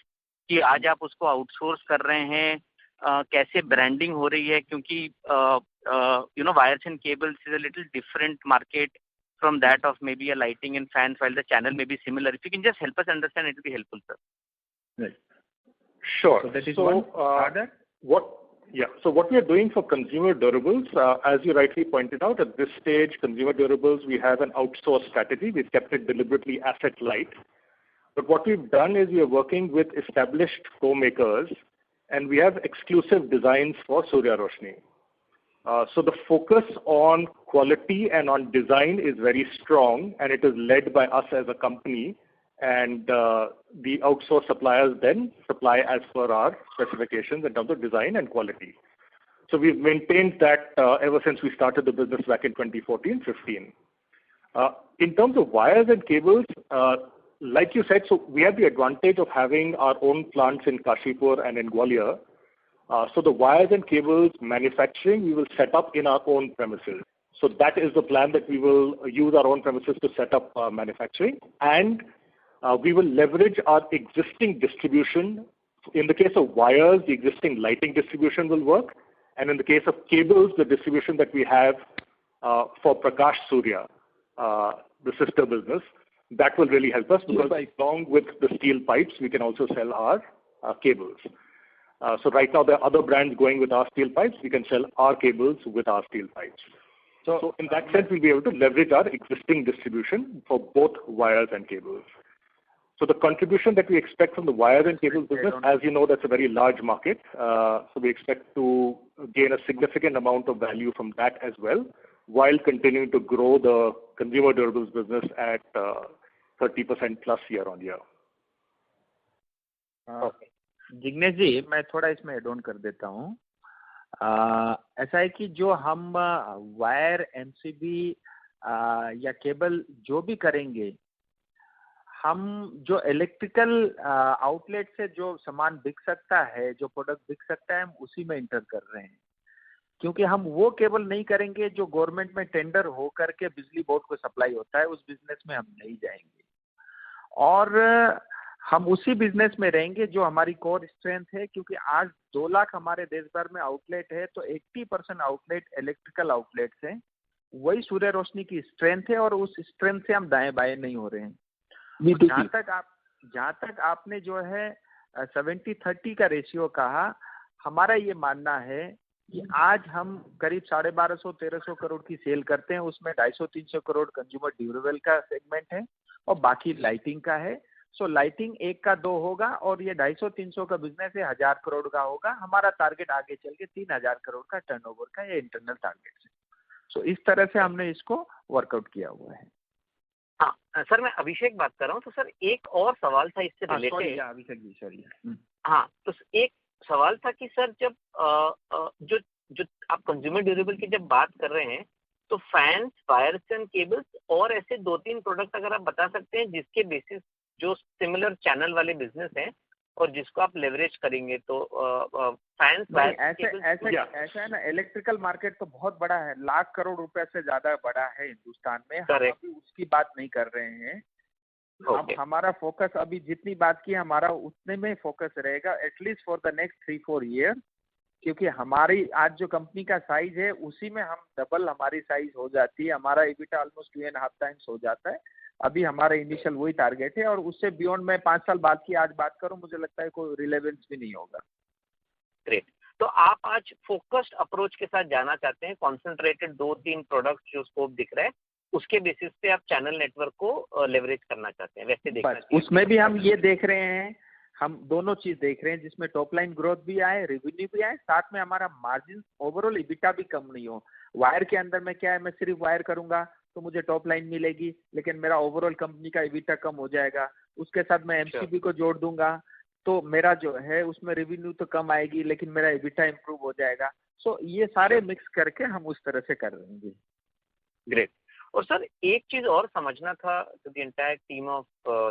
कि आज आप उसको outsource कर रहे हैं, कैसे branding हो रही है क्योंकि wires and cables is a little different market from that of maybe a lighting and fans while the channel may be similar. If you can just help us understand, it will be helpful, sir. Right. Sure. So that is one order. So what we are doing for consumer durables, as you rightly pointed out, at this stage, consumer durables, we have an outsourced strategy. We've kept it deliberately asset light. But what we've done is we are working with established co-makers and we have exclusive designs for Surya Roshni. So the focus on quality and on design is very strong and it is led by us as a company, and the outsourced suppliers then supply as per our specifications in terms of design and quality. So we've maintained that ever since we started the business back in 2014-15. In terms of wires and cables, like you said, so we have the advantage of having our own plants in Kashipur and in Gwalior. So the wires and cables manufacturing we will set up in our own premises. So that is the plan, that we will use our own premises to set up manufacturing, and we will leverage our existing distribution. In the case of wires, the existing lighting distribution will work, and in the case of cables, the distribution that we have for Prakash Surya, the sister business, that will really help us because along with the steel pipes, we can also sell our cables. So right now there are other brands going with our steel pipes. We can sell our cables with our steel pipes. So in that sense, we'll be able to leverage our existing distribution for both wires and cables. So the contribution that we expect from the wires and cables business, as you know, that's a very large market. So we expect to gain a significant amount of value from that as well, while continuing to grow the consumer durables business at 30% plus year on year. Okay. Jignesh जी, मैं थोड़ा इसमें add on कर देता हूँ. ऐसा है कि जो हम वायर, एमसीबी या केबल जो भी करेंगे, हम जो इलेक्ट्रिकल आउटलेट से जो सामान बिक सकता है, जो प्रोडक्ट बिक सकता है, हम उसी में इंटर कर रहे हैं. क्योंकि हम वो केबल नहीं करेंगे जो गवर्नमेंट में टेंडर हो करके बिजली बोर्ड को सप्लाई होता है, उस बिजनेस में हम नहीं जाएंगे. और हम उसी बिजनेस में रहेंगे जो हमारी कोर स्ट्रेंथ है, क्योंकि आज 2 लाख हमारे देश भर में आउटलेट है, तो 80% आउटलेट इलेक्ट्रिकल आउटलेट्स हैं। वही सूर्य रोशनी की स्ट्रेंथ है और उस स्ट्रेंथ से हम दाएं बाएं नहीं हो रहे हैं। जहाँ तक आपने जो है 70-30 का रेशियो कहा, हमारा ये मानना है कि आज हम करीब 1250-1300 करोड़ की सेल करते हैं, उसमें 250-300 करोड़ कंज्यूमर ड्यूरेबल का सेगमेंट है और बाकी लाइटिंग का है। सो लाइटिंग 1 का 2 होगा और ये 250-300 का बिजनेस है 1000 करोड़ का होगा। हमारा टारगेट आगे चल के 3000 करोड़ का टर्नओवर का ये इंटरनल टारगेट है। सो इस तरह से हमने इसको वर्कआउट किया हुआ है। हाँ सर, मैं अभिषेक बात कर रहा हूँ। तो सर एक और सवाल था इससे रिलेटेड। अभिषेक जी सॉरी। हाँ, तो एक सवाल था कि सर जब जो आप कंज्यूमर ड्यूरेबल की जब बात कर रहे हैं, तो फैंस, वायर्स एंड केबल्स और ऐसे 2-3 प्रोडक्ट अगर आप बता सकते हैं जिसके बेसिस जो सिमिलर चैनल वाले बिजनेस हैं और जिसको आप लेवरेज करेंगे, तो फैंस, वायर्स, ऐसा है ना, इलेक्ट्रिकल मार्केट तो बहुत बड़ा है, लाख करोड़ रुपए से ज्यादा बड़ा है हिंदुस्तान में। हम अभी उसकी बात नहीं कर रहे हैं। अब हमारा फोकस अभी जितनी बात की हमारा उतने में फोकस रहेगा at least for the next 3-4 year, क्योंकि हमारी आज जो कंपनी का साइज है उसी में हम डबल हमारी साइज हो जाती है। हमारा EBITDA ऑलमोस्ट 2.5 टाइम्स हो जाता है। अभी हमारा इनिशियल वही टारगेट है और उससे बियॉन्ड मैं 5 साल बाद की आज बात करूं, मुझे लगता है कोई रिलेवेंस भी नहीं होगा। ग्रेट। तो आप आज फोकस्ड अप्रोच के साथ जाना चाहते हैं, कॉन्सेंट्रेटेड 2-3 प्रोडक्ट जो स्कोप दिख रहा है उसके बेसिस पे आप चैनल नेटवर्क को लेवरेज करना चाहते हैं, वैसे देखना चाहिए। उसमें भी हम ये देख रहे हैं, हम दोनों चीज देख रहे हैं जिसमें टॉप लाइन ग्रोथ भी आए, रेवेन्यू भी आए, साथ में हमारा मार्जिन ओवरऑल EBITDA भी कम नहीं हो। वायर के अंदर में क्या है, मैं सिर्फ वायर करूंगा तो मुझे टॉप लाइन मिलेगी, लेकिन मेरा ओवरऑल कंपनी का EBITDA कम हो जाएगा। उसके साथ मैं MCB को जोड़ दूंगा तो मेरा जो है उसमें रेवेन्यू तो कम आएगी, लेकिन मेरा EBITDA इंप्रूव हो जाएगा। सो ये सारे मिक्स करके हम उस तरह से कर रहे हैं। ग्रेट। और सर एक चीज और समझना था to the entire team of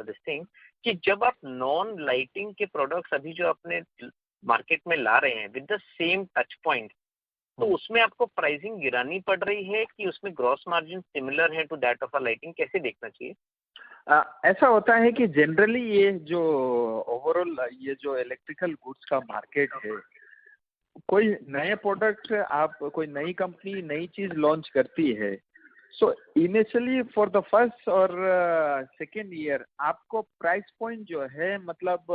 this thing, कि जब आप नॉन लाइटिंग के प्रोडक्ट्स अभी जो अपने मार्केट में ला रहे हैं with the same touch point, तो उसमें आपको प्राइसिंग गिरानी पड़ रही है कि उसमें ग्रॉस मार्जिन सिमिलर है to that of a lighting, कैसे देखना चाहिए? ऐसा होता है कि जनरली ये जो ओवरऑल ये जो इलेक्ट्रिकल गुड्स का मार्केट है, कोई नए प्रोडक्ट आप कोई नई कंपनी नई चीज लॉन्च करती है, so initially for the first और सेकेंड ईयर आपको प्राइस पॉइंट जो है मतलब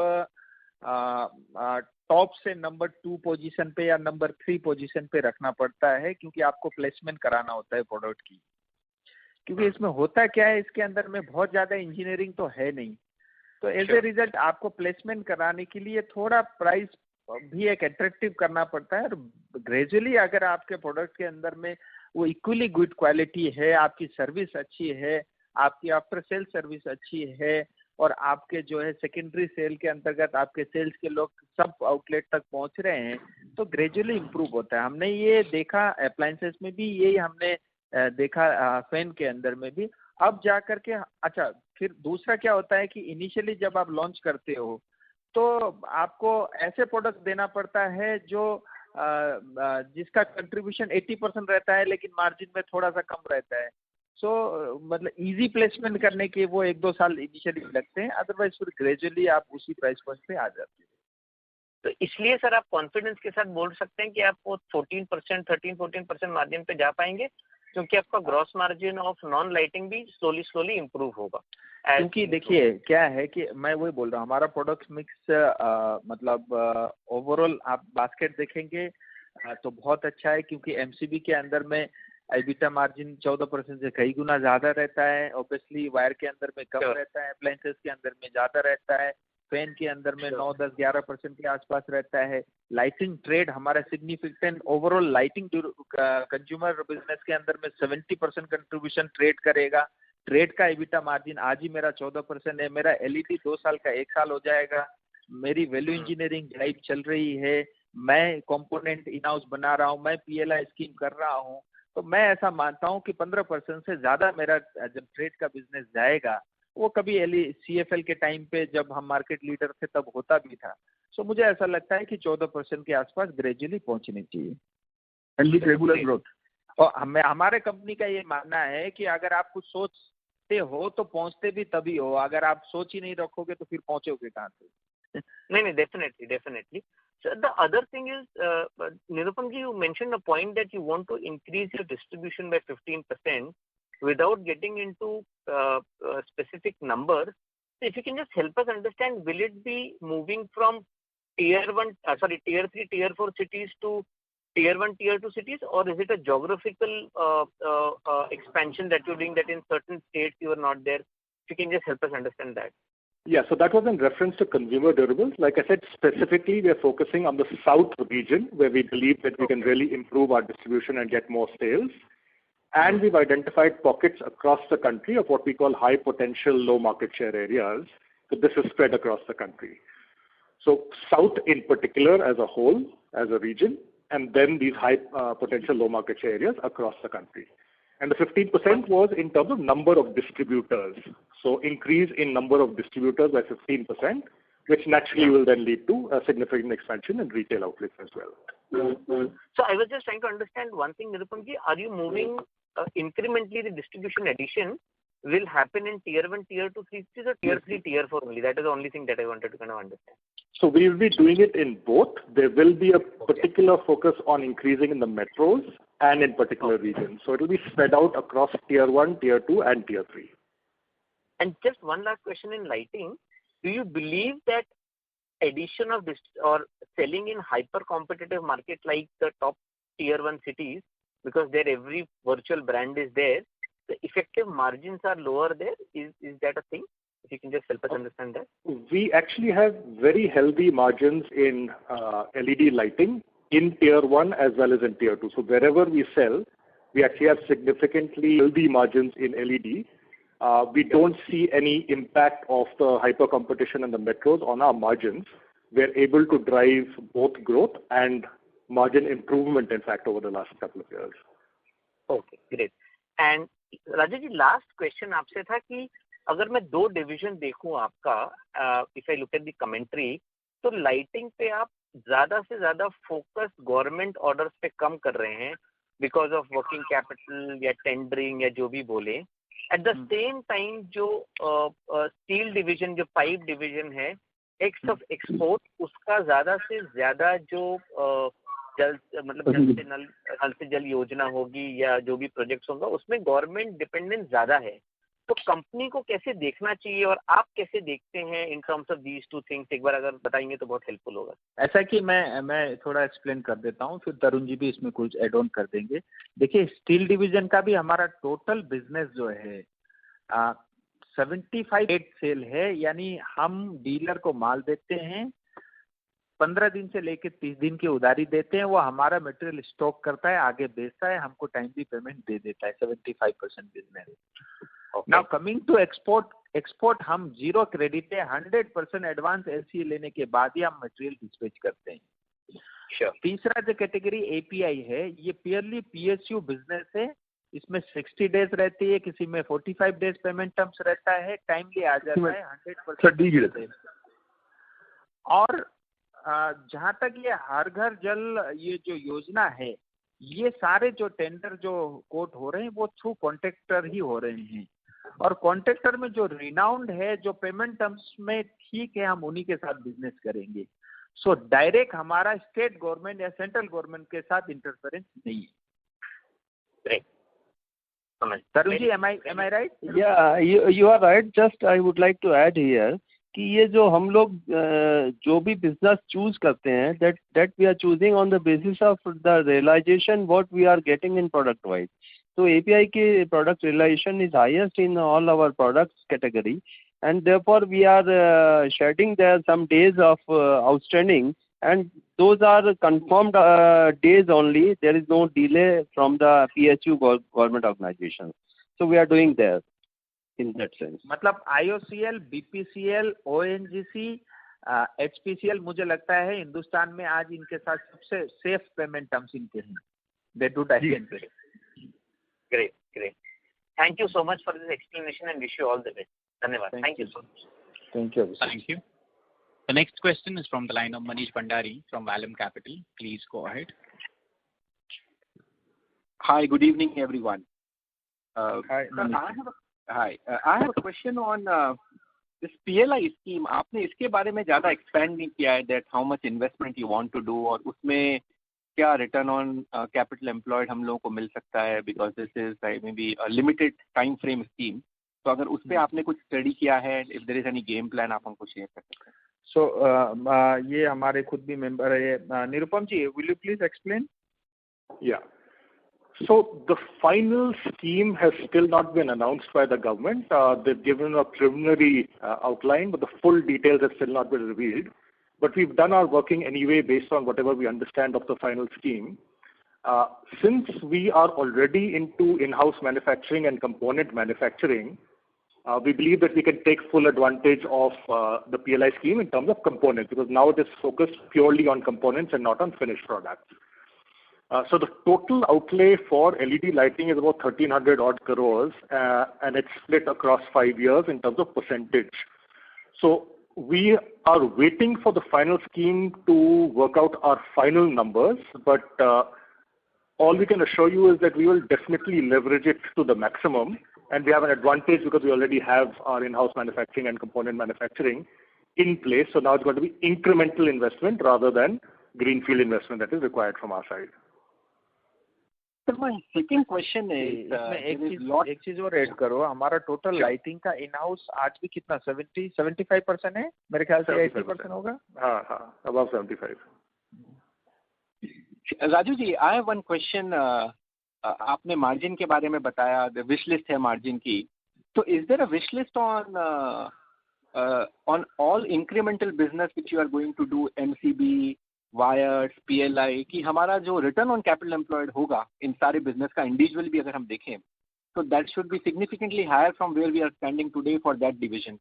टॉप से नंबर 2 पोजीशन पे या नंबर 3 पोजीशन पे रखना पड़ता है, क्योंकि आपको प्लेसमेंट कराना होता है प्रोडक्ट की। क्योंकि इसमें होता क्या है, इसके अंदर में बहुत ज्यादा इंजीनियरिंग तो है नहीं, तो एज ए रिजल्ट आपको प्लेसमेंट कराने के लिए थोड़ा प्राइस भी एक अट्रैक्टिव करना पड़ता है। और ग्रेजुअली अगर आपके प्रोडक्ट के अंदर में वो इक्वली गुड क्वालिटी है, आपकी सर्विस अच्छी है, आपकी आफ्टर सेल सर्विस अच्छी है, और आपके जो है सेकेंडरी सेल के अंतर्गत आपके सेल्स के लोग सब आउटलेट तक पहुंच रहे हैं, तो ग्रेजुअली इम्प्रूव होता है। हमने ये देखा अप्लायंसेस में भी, यही हमने देखा फैन के अंदर में भी। अब जा करके अच्छा, फिर दूसरा क्या होता है कि इनिशियली जब आप लॉन्च करते हो तो आपको ऐसे प्रोडक्ट देना पड़ता है जो जिसका कंट्रीब्यूशन 80% रहता है, लेकिन मार्जिन में थोड़ा सा कम रहता है। सो मतलब इजी प्लेसमेंट करने के वो 1-2 साल इनिशियली लगते हैं, अदरवाइज फिर ग्रेजुअली आप उसी प्राइस पॉइंट पे आ जाते हैं। तो इसलिए सर आप कॉन्फिडेंस के साथ बोल सकते हैं कि आप वो 13-14% मार्जिन पे जा पाएंगे, क्योंकि आपका gross margin of non lighting भी स्लोली इम्प्रूव होगा। क्योंकि देखिए क्या है कि मैं वही बोल रहा हूँ, हमारा प्रोडक्ट मिक्स मतलब ओवरऑल आप बास्केट देखेंगे तो बहुत अच्छा है, क्योंकि MCB के अंदर में EBITDA मार्जिन 14% से कई गुना ज्यादा रहता है। ऑब्वियसली वायर के अंदर में कम रहता है, अप्लायंसेस के अंदर में ज्यादा रहता है, फैन के अंदर में 9-10-11% के आसपास रहता है। लाइटिंग ट्रेड हमारा significant overall lighting consumer business के अंदर में 70% कंट्रीब्यूशन ट्रेड करेगा। ट्रेड का EBITDA मार्जिन आज ही मेरा 14% है। मेरा LED 2 साल का 1 साल हो जाएगा। मेरी वैल्यू इंजीनियरिंग ड्राइव चल रही है, मैं कंपोनेंट इन हाउस बना रहा हूँ, मैं PLI स्कीम कर रहा हूँ। तो मैं ऐसा मानता हूँ कि 15% से ज्यादा मेरा जब ट्रेड का बिजनेस जाएगा, वो कभी CFL के टाइम पे जब हम मार्केट लीडर थे तब होता भी था। सो मुझे ऐसा लगता है कि 14% के आसपास ग्रेजुअली पहुंचनी चाहिए एंड विद रेगुलर ग्रोथ। और हमारे कंपनी का ये मानना है कि अगर आप कुछ सोचते पहुंचते हो तो पहुंचते भी तभी हो, अगर आप सोच ही नहीं रखोगे तो फिर पहुंचोगे कहाँ से? नहीं, definitely. So the other thing is, Nirupam ji, you mentioned a point that you want to increase your distribution by 15% without getting into specific numbers. So if you can just help us understand, will it be moving from tier 3, tier 4 cities to tier 1, tier 2 cities, or is it a geographical expansion that you're doing, that in certain states you are not there? If you can just help us understand that. Yeah, so that was in reference to consumer durables. Like I said, specifically, we are focusing on the South region, where we believe that we can really improve our distribution and get more sales. And we've identified pockets across the country of what we call high potential, low market share areas. So this is spread across the country. So South in particular as a whole, as a region, and then these high potential, low market share areas across the country. And the 15% was in terms of number of distributors. So increase in number of distributors by 15%, which naturally will then lead to a significant expansion in retail outlets as well. So I was just trying to understand one thing, Nirupam ji, are you moving incrementally the distribution addition will happen in tier 1, tier 2, 3 cities, or tier 3, tier 4 only? That is the only thing that I wanted to kind of understand. So we will be doing it in both. There will be a particular focus on increasing in the metros and in particular regions. So it will be spread out across tier 1, tier 2 and tier 3. And just one last question in lighting. Do you believe that addition of this or selling in hyper competitive market like the top tier 1 cities, because there every virtual brand is there, the effective margins are lower there? Is that a thing? If you can just help us understand that. We actually have very healthy margins in LED lighting in tier 1 as well as in tier 2. So wherever we sell, we actually have significantly healthy margins in LED. We don't see any impact of the hyper competition in the metros on our margins. We're able to drive both growth and margin improvement, in fact, over the last couple of years. Okay, great. And Rajesh ji, last question आपसे था कि अगर मैं दो division देखूं आपका, if I look at the commentary, तो lighting पे आप ज्यादा से ज्यादा फोकस गवर्नमेंट ऑर्डर्स पे कम कर रहे हैं बिकॉज ऑफ वर्किंग कैपिटल या टेंडरिंग या जो भी बोले. एट द सेम टाइम जो स्टील डिवीजन, जो पाइप डिवीजन है, एक्स ऑफ एक्सपोर्ट, उसका ज्यादा से ज्यादा जो जल से जल योजना होगी या जो भी प्रोजेक्ट्स होगा उसमें गवर्नमेंट डिपेंडेंस ज्यादा है. तो कंपनी को कैसे देखना चाहिए और आप कैसे देखते हैं in terms of these two things? एक बार अगर बताएंगे तो बहुत हेल्पफुल होगा. ऐसा कि मैं थोड़ा एक्सप्लेन कर देता हूँ, फिर तरुण जी भी इसमें कुछ एड ऑन कर देंगे. देखिए, स्टील डिवीजन का भी हमारा टोटल बिजनेस जो है 75 सेल है, यानी हम डीलर को माल देते हैं, 15 दिन से लेकर 30 दिन की उधारी देते हैं, वो हमारा मटेरियल स्टॉक करता है, आगे बेचता है, हमको टाइमली पेमेंट दे देता है. 75% business. Now coming to export हम जीरो क्रेडिट है, 100% एडवांस एलसी लेने के बाद ही हम मटेरियल डिस्पैच करते हैं. तीसरा जो कैटेगरी एपीआई है, ये प्योरली पीएसयू बिजनेस है. इसमें 60 डेज रहती है, किसी में 45 डेज पेमेंट टर्म्स रहता है, टाइमली आ जाता है, 100%. और जहाँ तक ये हर घर जल ये जो योजना है, ये सारे जो टेंडर जो कोट हो रहे हैं वो थ्रू कॉन्ट्रैक्टर ही हो रहे हैं. और कॉन्ट्रैक्टर में जो रिनाउंड है, जो पेमेंट टर्म्स में ठीक है, हम उन्हीं के साथ बिजनेस करेंगे. सो डायरेक्ट हमारा स्टेट गवर्नमेंट या सेंट्रल गवर्नमेंट के साथ इंटरफेरेंस नहीं है. Tarun ji, am I right? Yeah, you are right. Just I would like to add here कि ये जो हम लोग जो भी बिजनेस चूज करते हैं, that we are choosing on the basis of the realization what we are getting in product wise. So API की product realization is highest in all our products category, and therefore we are shedding there some days of outstanding, and those are confirmed days only. There is no delay from the PSU government organization. So we are doing there in that sense. मतलब IOCL, BPCL, ONGC, HPCL मुझे लगता है हिंदुस्तान में आज इनके साथ सबसे safe payment terms इनके हैं. They do direct pay. Great. Thank you so much for this explanation and wish you all the best. धन्यवाद. Thank you so much. Thank you. Thank you. The next question is from the line of Manish Bhandari from Vallum Capital. Please go ahead. Hi, good evening, everyone. Hi, I have Hi. I have a question on this PLI scheme. आपने इसके बारे में ज़्यादा expand नहीं किया है that how much investment you want to do और उसमें क्या return on capital employed हम लोगों को मिल सकता है because this is maybe a limited time frame scheme. तो अगर उस पे आपने कुछ स्टडी किया है, if there is any game plan आप हमको शेयर कर सकते हैं. So ये हमारे खुद भी मेंबर है. निरुपम जी, will you please explain? Yeah. So the final scheme has still not been announced by the government. They've given a preliminary outline, but the full details have still not been revealed. But we've done our working anyway based on whatever we understand of the final scheme. Since we are already into in-house manufacturing and component manufacturing, we believe that we can take full advantage of the PLI scheme in terms of components, because now it is focused purely on components and not on finished products. So the total outlay for LED lighting is about 1,300 odd crores, and it's split across 5 years in terms of percentage. So we are waiting for the final scheme to work out our final numbers, but all we can assure you is that we will definitely leverage it to the maximum, and we have an advantage because we already have our in-house manufacturing and component manufacturing in place. So now it's going to be incremental investment rather than greenfield investment that is required from our side. Sir, my second question is एक चीज और add करो. हमारा total lighting का in house आज भी कितना 75% है मेरे ख्याल से 80% होगा. हाँ, above 75. Raju ji, I have one question. आपने मार्जिन के बारे में बताया, विश लिस्ट है मार्जिन की. तो is there a wish list on all incremental business which you are going to do, MCB, wires, PLI, कि हमारा जो रिटर्न ऑन कैपिटल एम्प्लॉयड होगा इन सारे बिजनेस का इंडिविजुअल भी अगर हम देखें तो that should be significantly higher from where we are standing today for that division.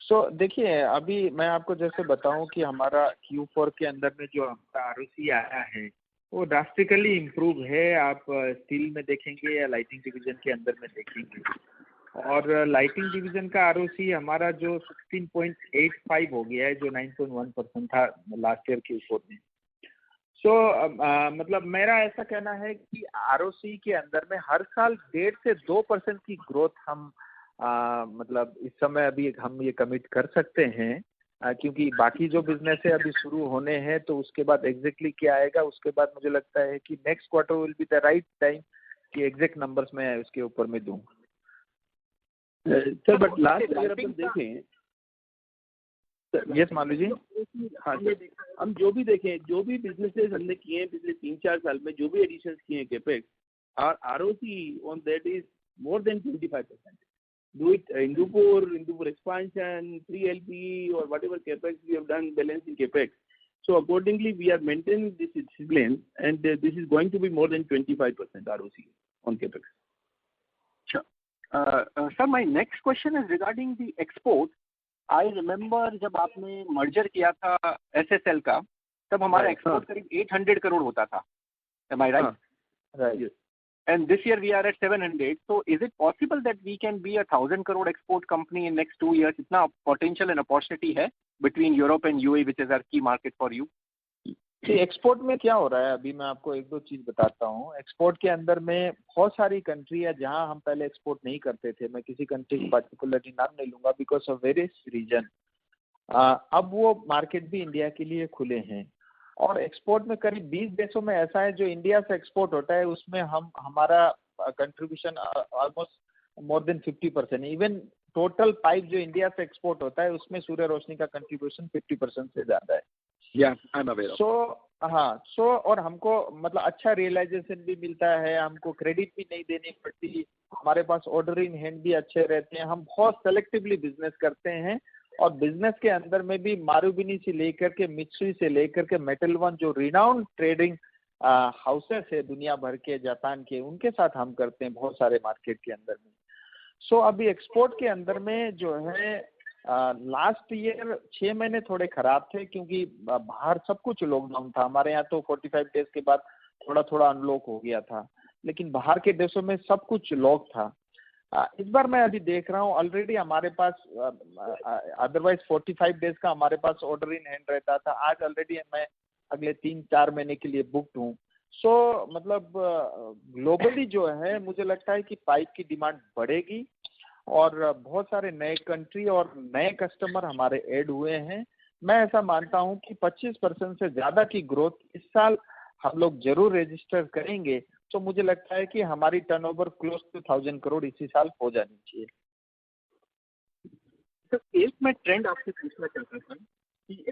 So देखिए, अभी मैं आपको जैसे बताऊं कि हमारा Q4 के अंदर में जो हमारा ROC आया है वो ड्रास्टिकली इम्प्रूव है. आप स्टील में देखेंगे या लाइटिंग डिवीजन के अंदर में देखेंगे, और लाइटिंग डिवीजन का ROC हमारा जो 16.85 हो गया है, जो 9.1% था लास्ट ईयर Q4 में. सो मतलब मेरा ऐसा कहना है कि ROC के अंदर में हर साल 1.5 से 2% की ग्रोथ हम मतलब इस समय अभी हम ये कमिट कर सकते हैं, क्योंकि बाकी जो बिजनेस है अभी शुरू होने हैं. तो उसके बाद एग्जैक्टली क्या आएगा, उसके बाद मुझे लगता है कि next quarter will be the right time कि एग्जैक्ट नंबर्स मैं उसके ऊपर में दूं. सर बट लास्ट अगर अपन देखें, यस मालू जी, हाँ हम जो भी देखें, जो भी बिजनेसेस हमने किए हैं पिछले 3-4 साल में, जो भी एडिशंस किए हैं capex, our ROC on that is more than 25%. Do it Indupur expansion, 3LP or whatever capex we have done, balancing capex. So accordingly, we are maintaining this discipline, and this is going to be more than 25% ROC on capex. Sure. Sir, my next question is regarding the export. I remember जब आपने merger किया था SSL का, तब हमारा export करीब 800 करोड़ होता था. Am I right? Right. Yes. And this year we are at 700. So is it possible that we can be a 1,000 crore export company in next 2 years? इतना potential and opportunity है between Europe and UAE, which is our key market for you. Export में क्या हो रहा है, अभी मैं आपको 1-2 चीज बताता हूँ. एक्सपोर्ट के अंदर में बहुत सारी कंट्री है जहाँ हम पहले एक्सपोर्ट नहीं करते थे. मैं किसी कंट्री की पर्टिकुलरली नाम नहीं लूंगा बिकॉज ऑफ वेरियस रीजन. अब वो मार्केट भी इंडिया के लिए खुले हैं, और एक्सपोर्ट में करीब 20 देशों में ऐसा है जो इंडिया से एक्सपोर्ट होता है, उसमें हमारा contribution almost more than 50%. Even total pipe जो इंडिया से एक्सपोर्ट होता है उसमें सूर्य रोशनी का कंट्रीब्यूशन 50% से ज्यादा है. सो और हमको मतलब अच्छा रियलाइजेशन भी मिलता है, हमको क्रेडिट भी नहीं देनी पड़ती, हमारे पास ऑर्डर इन हैंड भी अच्छे रहते हैं. हम बहुत सेलेक्टिवली बिजनेस करते हैं, और बिजनेस के अंदर में भी मारुबिनी से लेकर के मित्सुई से लेकर के मेटल वन जो रिनाउंड ट्रेडिंग हाउसेस है दुनिया भर के, जापान के, उनके साथ हम करते हैं बहुत सारे मार्केट के अंदर में. सो अभी एक्सपोर्ट के अंदर में जो है लास्ट ईयर 6 महीने थोड़े खराब थे, क्योंकि बाहर सब कुछ लॉकडाउन था. हमारे यहाँ तो 45 डेज के बाद थोड़ा थोड़ा अनलॉक हो गया था, लेकिन बाहर के देशों में सब कुछ लॉक था. इस बार मैं अभी देख रहा हूँ ऑलरेडी हमारे पास अदरवाइज 45 डेज का हमारे पास ऑर्डर इन हैंड रहता था. आज ऑलरेडी मैं अगले 3-4 महीने के लिए बुक्ड हूँ. सो मतलब ग्लोबली जो है मुझे लगता है कि पाइप की डिमांड बढ़ेगी और बहुत सारे नए कंट्री और नए कस्टमर हमारे ऐड हुए हैं। मैं ऐसा मानता हूं कि 25% से ज़्यादा की ग्रोथ इस साल हम लोग जरूर रजिस्टर करेंगे। तो मुझे लगता है कि हमारी टर्नओवर क्लोज टू 1000 करोड़ इसी साल हो जानी चाहिए। तो एक मैं ट्रेंड आपसे पूछना चाहता था कि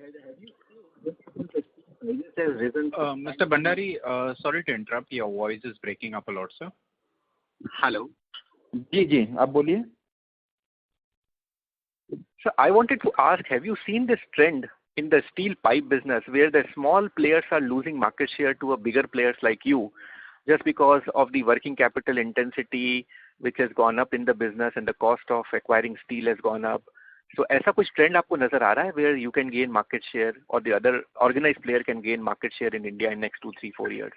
Mr. Bhandari, sorry to interrupt. Your voice is breaking up a lot, sir. Hello. जी जी, आप बोलिए। So I wanted to ask, have you seen this trend in the steel pipe business where the small players are losing market share to a bigger players like you just because of the working capital intensity which has gone up in the business and the cost of acquiring steel has gone up? So ऐसा कुछ trend आपको नजर आ रहा है where you can gain market share or the other organized player can gain market share in India in next 2, 3, 4 years?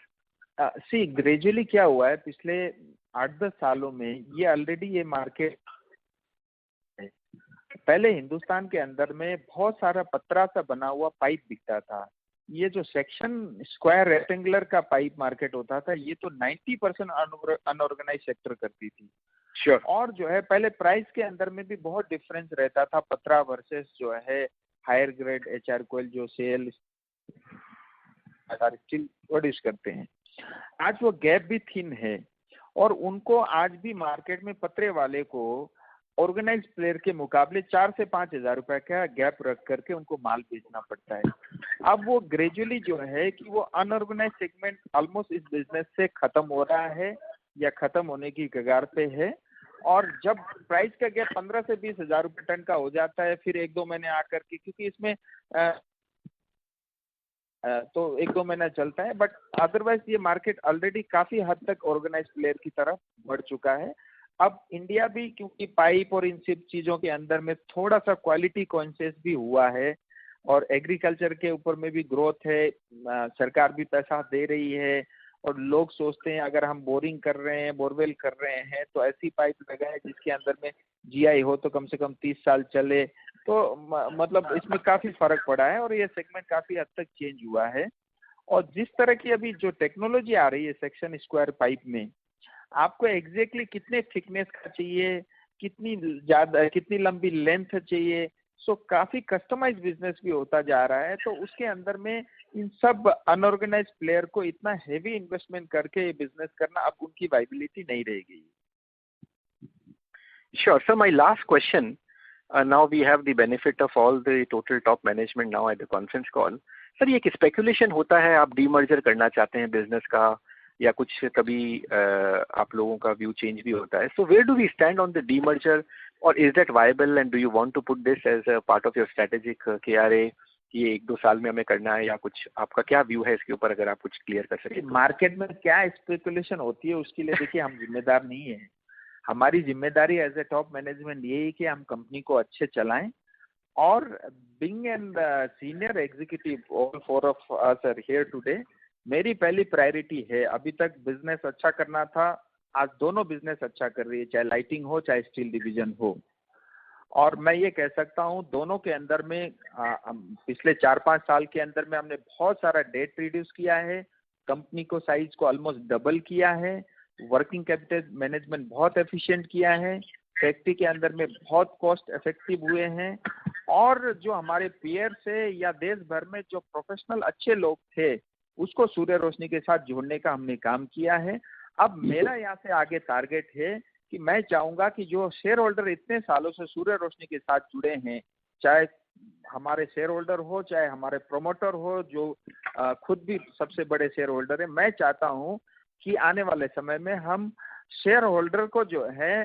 C gradually क्या हुआ है पिछले 8-10 सालों में, ये ऑलरेडी ये मार्केट, पहले हिंदुस्तान के अंदर में बहुत सारा पत्रा सा बना हुआ पाइप बिकता था। ये जो सेक्शन स्क्वायर रेक्टेंगुलर का पाइप मार्केट होता था, ये तो 90% अनऑर्गेनाइज सेक्टर करती थी। Sure. और जो है पहले प्राइस के अंदर में भी बहुत डिफरेंस रहता था, पत्रा वर्सेस जो है हायर ग्रेड HR कोयल जो सेल स्टील प्रोड्यूस करते हैं। आज वो गैप भी थिन है और उनको आज भी मार्केट में पत्रे वाले को ऑर्गेनाइज प्लेयर के मुकाबले 4 से 5 हजार रुपए का गैप रख करके उनको माल बेचना पड़ता है। अब वो ग्रेजुअली जो है कि वो अनऑर्गेनाइज सेगमेंट ऑलमोस्ट इस बिजनेस से खत्म हो रहा है या खत्म होने की कगार पे है। और जब प्राइस का गैप 15 से 20 हजार रुपए टन का हो जाता है, फिर 1-2 महीने आकर के, क्योंकि इसमें तो 1-2 महीना चलता है, बट अदरवाइज ये मार्केट ऑलरेडी काफी हद तक ऑर्गेनाइज प्लेयर की तरफ बढ़ चुका है। अब इंडिया भी क्योंकि पाइप और इन सब चीजों के अंदर में थोड़ा सा क्वालिटी कॉन्शियस भी हुआ है और एग्रीकल्चर के ऊपर में भी ग्रोथ है, सरकार भी पैसा दे रही है और लोग सोचते हैं अगर हम बोरिंग कर रहे हैं, बोरवेल कर रहे हैं तो ऐसी पाइप लगाए जिसके अंदर में GI हो तो कम से कम 30 साल चले। तो मतलब इसमें काफी फर्क पड़ा है और ये सेगमेंट काफी हद तक चेंज हुआ है। और जिस तरह की अभी जो टेक्नोलॉजी आ रही है सेक्शन स्क्वायर पाइप में, आपको एग्जैक्टली कितने थिकनेस का चाहिए, कितनी लंबी लेंथ चाहिए, सो काफी कस्टमाइज बिजनेस भी होता जा रहा है। तो उसके अंदर में इन सब अनऑर्गेनाइज प्लेयर को इतना हेवी इन्वेस्टमेंट करके बिजनेस करना अब उनकी वाइबिलिटी नहीं रहेगी। Sure. So my last question, now we have the benefit of all the total top management now at the conference call. Sir ये एक स्पेकुलेशन होता है आप डीमर्जर करना चाहते हैं बिजनेस का या कुछ कभी आप लोगों का व्यू चेंज भी होता है। So where do we stand on the demerger और is that viable and do you want to put this as a part of your strategic KRA ये 1-2 साल में हमें करना है या कुछ आपका क्या व्यू है इसके ऊपर, अगर आप कुछ क्लियर कर सकें। मार्केट में क्या स्पेकुलेशन होती है उसके लिए देखिए हम जिम्मेदार नहीं है। हमारी जिम्मेदारी एज ए टॉप मैनेजमेंट ये है कि हम कंपनी को अच्छे चलाएं और being an senior executive all 4 of us are here today, मेरी पहली प्रायोरिटी है। अभी तक बिजनेस अच्छा करना था, आज दोनों बिजनेस अच्छा कर रही है, चाहे लाइटिंग हो चाहे स्टील डिवीजन हो। और मैं ये कह सकता हूँ दोनों के अंदर में पिछले 4-5 साल के अंदर में हमने बहुत सारा डेट रिड्यूस किया है, कंपनी को साइज को ऑलमोस्ट डबल किया है, वर्किंग कैपिटल मैनेजमेंट बहुत एफिशिएंट किया है, फैक्ट्री के अंदर में बहुत कॉस्ट इफेक्टिव हुए हैं। और जो हमारे पीयर से या देश भर में जो प्रोफेशनल अच्छे लोग थे उसको सूर्य रोशनी के साथ जोड़ने का हमने काम किया है। अब मेरा यहाँ से आगे टारगेट है कि मैं चाहूंगा कि जो शेयर होल्डर इतने सालों से सूर्य रोशनी के साथ जुड़े हैं, चाहे हमारे शेयर होल्डर हो चाहे हमारे प्रोमोटर हो जो खुद भी सबसे बड़े शेयर होल्डर है, मैं चाहता हूँ कि आने वाले समय में हम शेयर होल्डर को जो है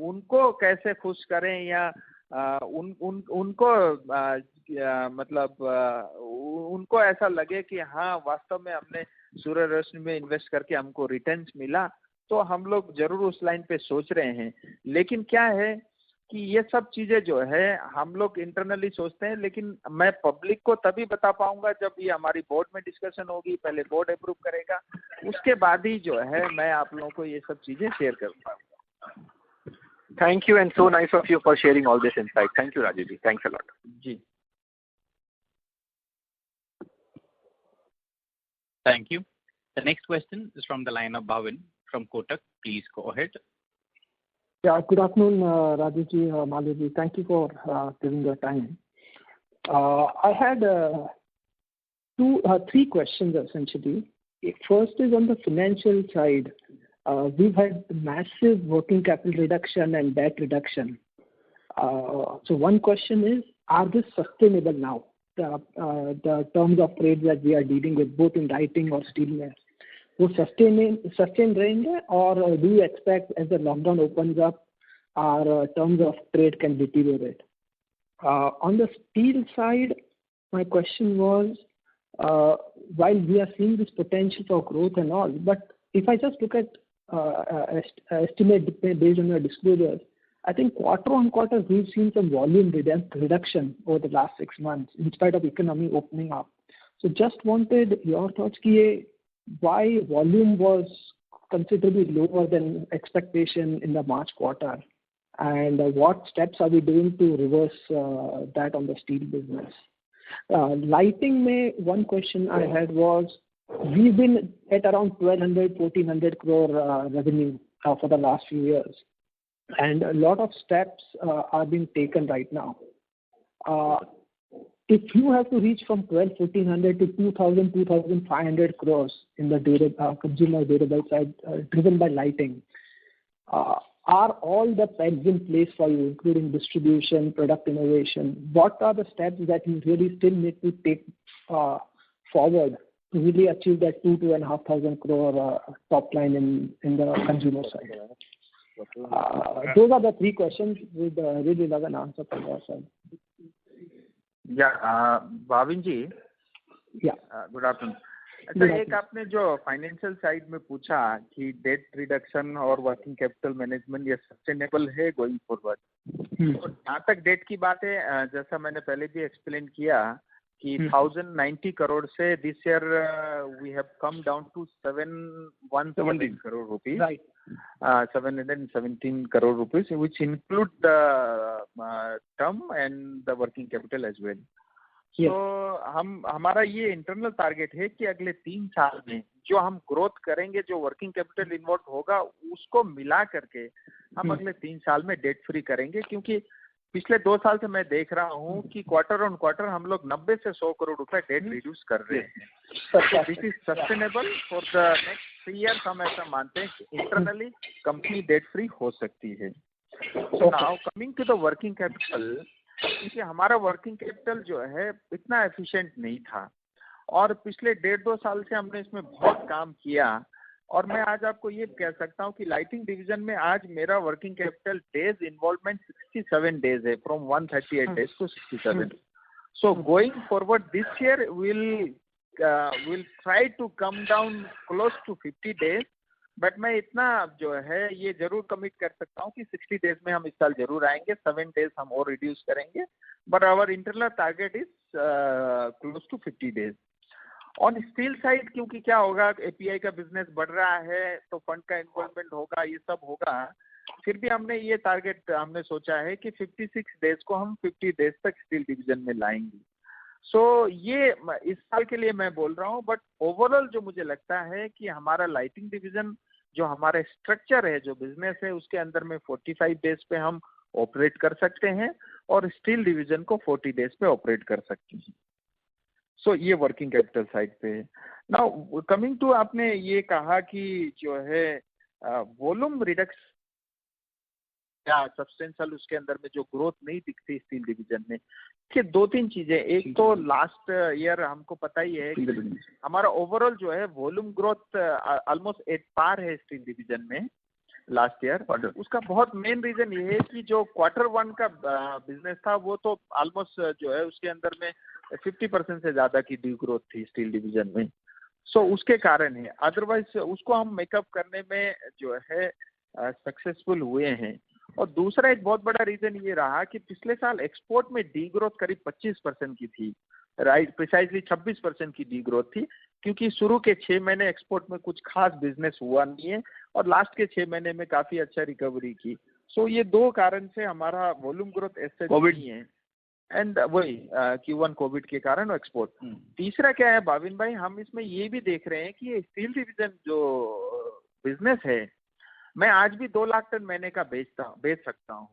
उनको कैसे खुश करें या उनको मतलब उनको ऐसा लगे कि हाँ वास्तव में हमने सूर्य रोशनी में इन्वेस्ट करके हमको रिटर्न्स मिला। तो हम लोग जरूर उस लाइन पे सोच रहे हैं। लेकिन क्या है कि ये सब चीजें जो है हम लोग इंटरनली सोचते हैं, लेकिन मैं पब्लिक को तभी बता पाऊंगा जब ये हमारी बोर्ड में डिस्कशन होगी, पहले बोर्ड अप्रूव करेगा, उसके बाद ही जो है मैं आप लोगों को ये सब चीजें शेयर कर पाऊंगा। Thank you and so nice of you for sharing all this insight. Thank you, Rajeev ji. Thanks a lot. जी, Thank you. The next question is from the line of Bhavin from Kotak. Please go ahead. Yeah, good afternoon, Rajeshji, Malooji. Thank you for giving your time. I had three questions essentially. First is on the financial side. We've had massive working capital reduction and debt reduction. So one question is, are this sustainable now? The terms of trade that we are dealing with, both in lighting or steel, वो sustain रहेंगे, or do you expect as the lockdown opens up, our terms of trade can deteriorate? On the steel side, my question was, while we are seeing this potential for growth and all, but if I just look at estimate based on your disclosures, I think quarter on quarter we've seen some volume reduction over the last 6 months in spite of economy opening up. So just wanted your thoughts why volume was considerably lower than expectation in the March quarter, and what steps are we doing to reverse that on the steel business? Lighting, one question I had was, we've been at around 1,200-1,400 crore revenue for the last few years, and a lot of steps are being taken right now. If you have to reach from 1,200-1,400 to 2,000-2,500 crores in the consumer durable side, driven by lighting, are all the pegs in place for you, including distribution, product innovation? What are the steps that you really still need to take forward to really achieve that 2,500 crore top line in the consumer side? Those are the three questions with really love an answer from your side. Yeah, Bhavin ji, good afternoon. अच्छा, एक आपने जो financial side में पूछा कि debt reduction और working capital management ये sustainable है गोइंग फॉरवर्ड, तो जहाँ तक डेट की बात है, जैसा मैंने पहले भी एक्सप्लेन किया कि 1090 करोड़ से this year we have come down to 717 crore rupees, 717 crore rupees, which include the term and the working capital as well. So हमारा ये इंटरनल टारगेट है कि अगले 3 साल में जो हम ग्रोथ करेंगे, जो वर्किंग कैपिटल इन्वॉल्व होगा, उसको मिला करके हम अगले 3 साल में डेट फ्री करेंगे, क्योंकि पिछले 2 साल से मैं देख रहा हूँ कि क्वार्टर ऑन क्वार्टर हम लोग 90 से 100 करोड़ रुपए डेट रिड्यूस कर रहे हैं. This is sustainable for the next 3 years. हम ऐसा मानते हैं कि इंटरनली कंपनी डेट फ्री हो सकती है. So now coming to the working capital, क्योंकि हमारा वर्किंग कैपिटल जो है इतना एफिशिएंट नहीं था, और पिछले 1.5-2 साल से हमने इसमें बहुत काम किया, और मैं आज आपको ये कह सकता हूँ कि लाइटिंग डिवीजन में आज मेरा working capital days involvement 67 days है, from 138 days to 67. So going forward this year will try to come down close to 50 days, but मैं इतना जो है ये जरूर कमिट कर सकता हूँ कि 60 days में हम इस साल जरूर आएंगे. 7 days हम और रिड्यूस करेंगे, but our internal target is close to 50 days. On steel side, क्योंकि क्या होगा, एपीआई का बिजनेस बढ़ रहा है तो फंड का इन्वॉल्वमेंट होगा, ये सब होगा, फिर भी हमने ये टारगेट हमने सोचा है कि 56 days को हम 50 days तक स्टील डिवीजन में लाएंगे. सो ये इस साल के लिए मैं बोल रहा हूँ, बट ओवरऑल जो मुझे लगता है कि हमारा लाइटिंग डिवीजन जो हमारे स्ट्रक्चर है, जो बिजनेस है, उसके अंदर में 45 days पे हम ऑपरेट कर सकते हैं, और स्टील डिवीजन को 40 days पे ऑपरेट कर सकते हैं. सो ये वर्किंग कैपिटल साइड पे है. नाउ कमिंग टू, आपने ये कहा कि जो है वॉल्यूम रिडक्शन या सब्सटेंशियल, उसके अंदर में जो ग्रोथ नहीं दिखती स्टील डिवीजन में, कि 2-3 चीजें. एक तो लास्ट ईयर हमको पता ही है कि हमारा ओवरऑल जो है volume growth almost at par है स्टील डिवीजन में लास्ट ईयर. उसका बहुत मेन रीजन ये है कि जो Q1 का बिजनेस था, वो तो ऑलमोस्ट जो है उसके अंदर में 50% से ज्यादा की डी ग्रोथ थी स्टील डिवीजन में. सो उसके कारण है, अदरवाइज उसको हम मेकअप करने में जो है सक्सेसफुल हुए हैं. और दूसरा एक बहुत बड़ा रीजन ये रहा कि पिछले साल एक्सपोर्ट में डी ग्रोथ करीब 25% की थी, राइट, प्रिसाइजली 26% की डी ग्रोथ थी, क्योंकि शुरू के 6 महीने एक्सपोर्ट में कुछ खास बिजनेस हुआ नहीं है, और लास्ट के 6 महीने में काफी अच्छा रिकवरी की. सो ये 2 कारण से हमारा वॉल्यूम ग्रोथ ऐसे नहीं है. एंड वही Q1 कोविड के कारण एक्सपोर्ट। तीसरा क्या है भाविन भाई, हम इसमें ये भी देख रहे हैं कि ये स्टील डिवीजन जो बिजनेस है, मैं आज भी 2 लाख टन महीने का बेच सकता हूँ,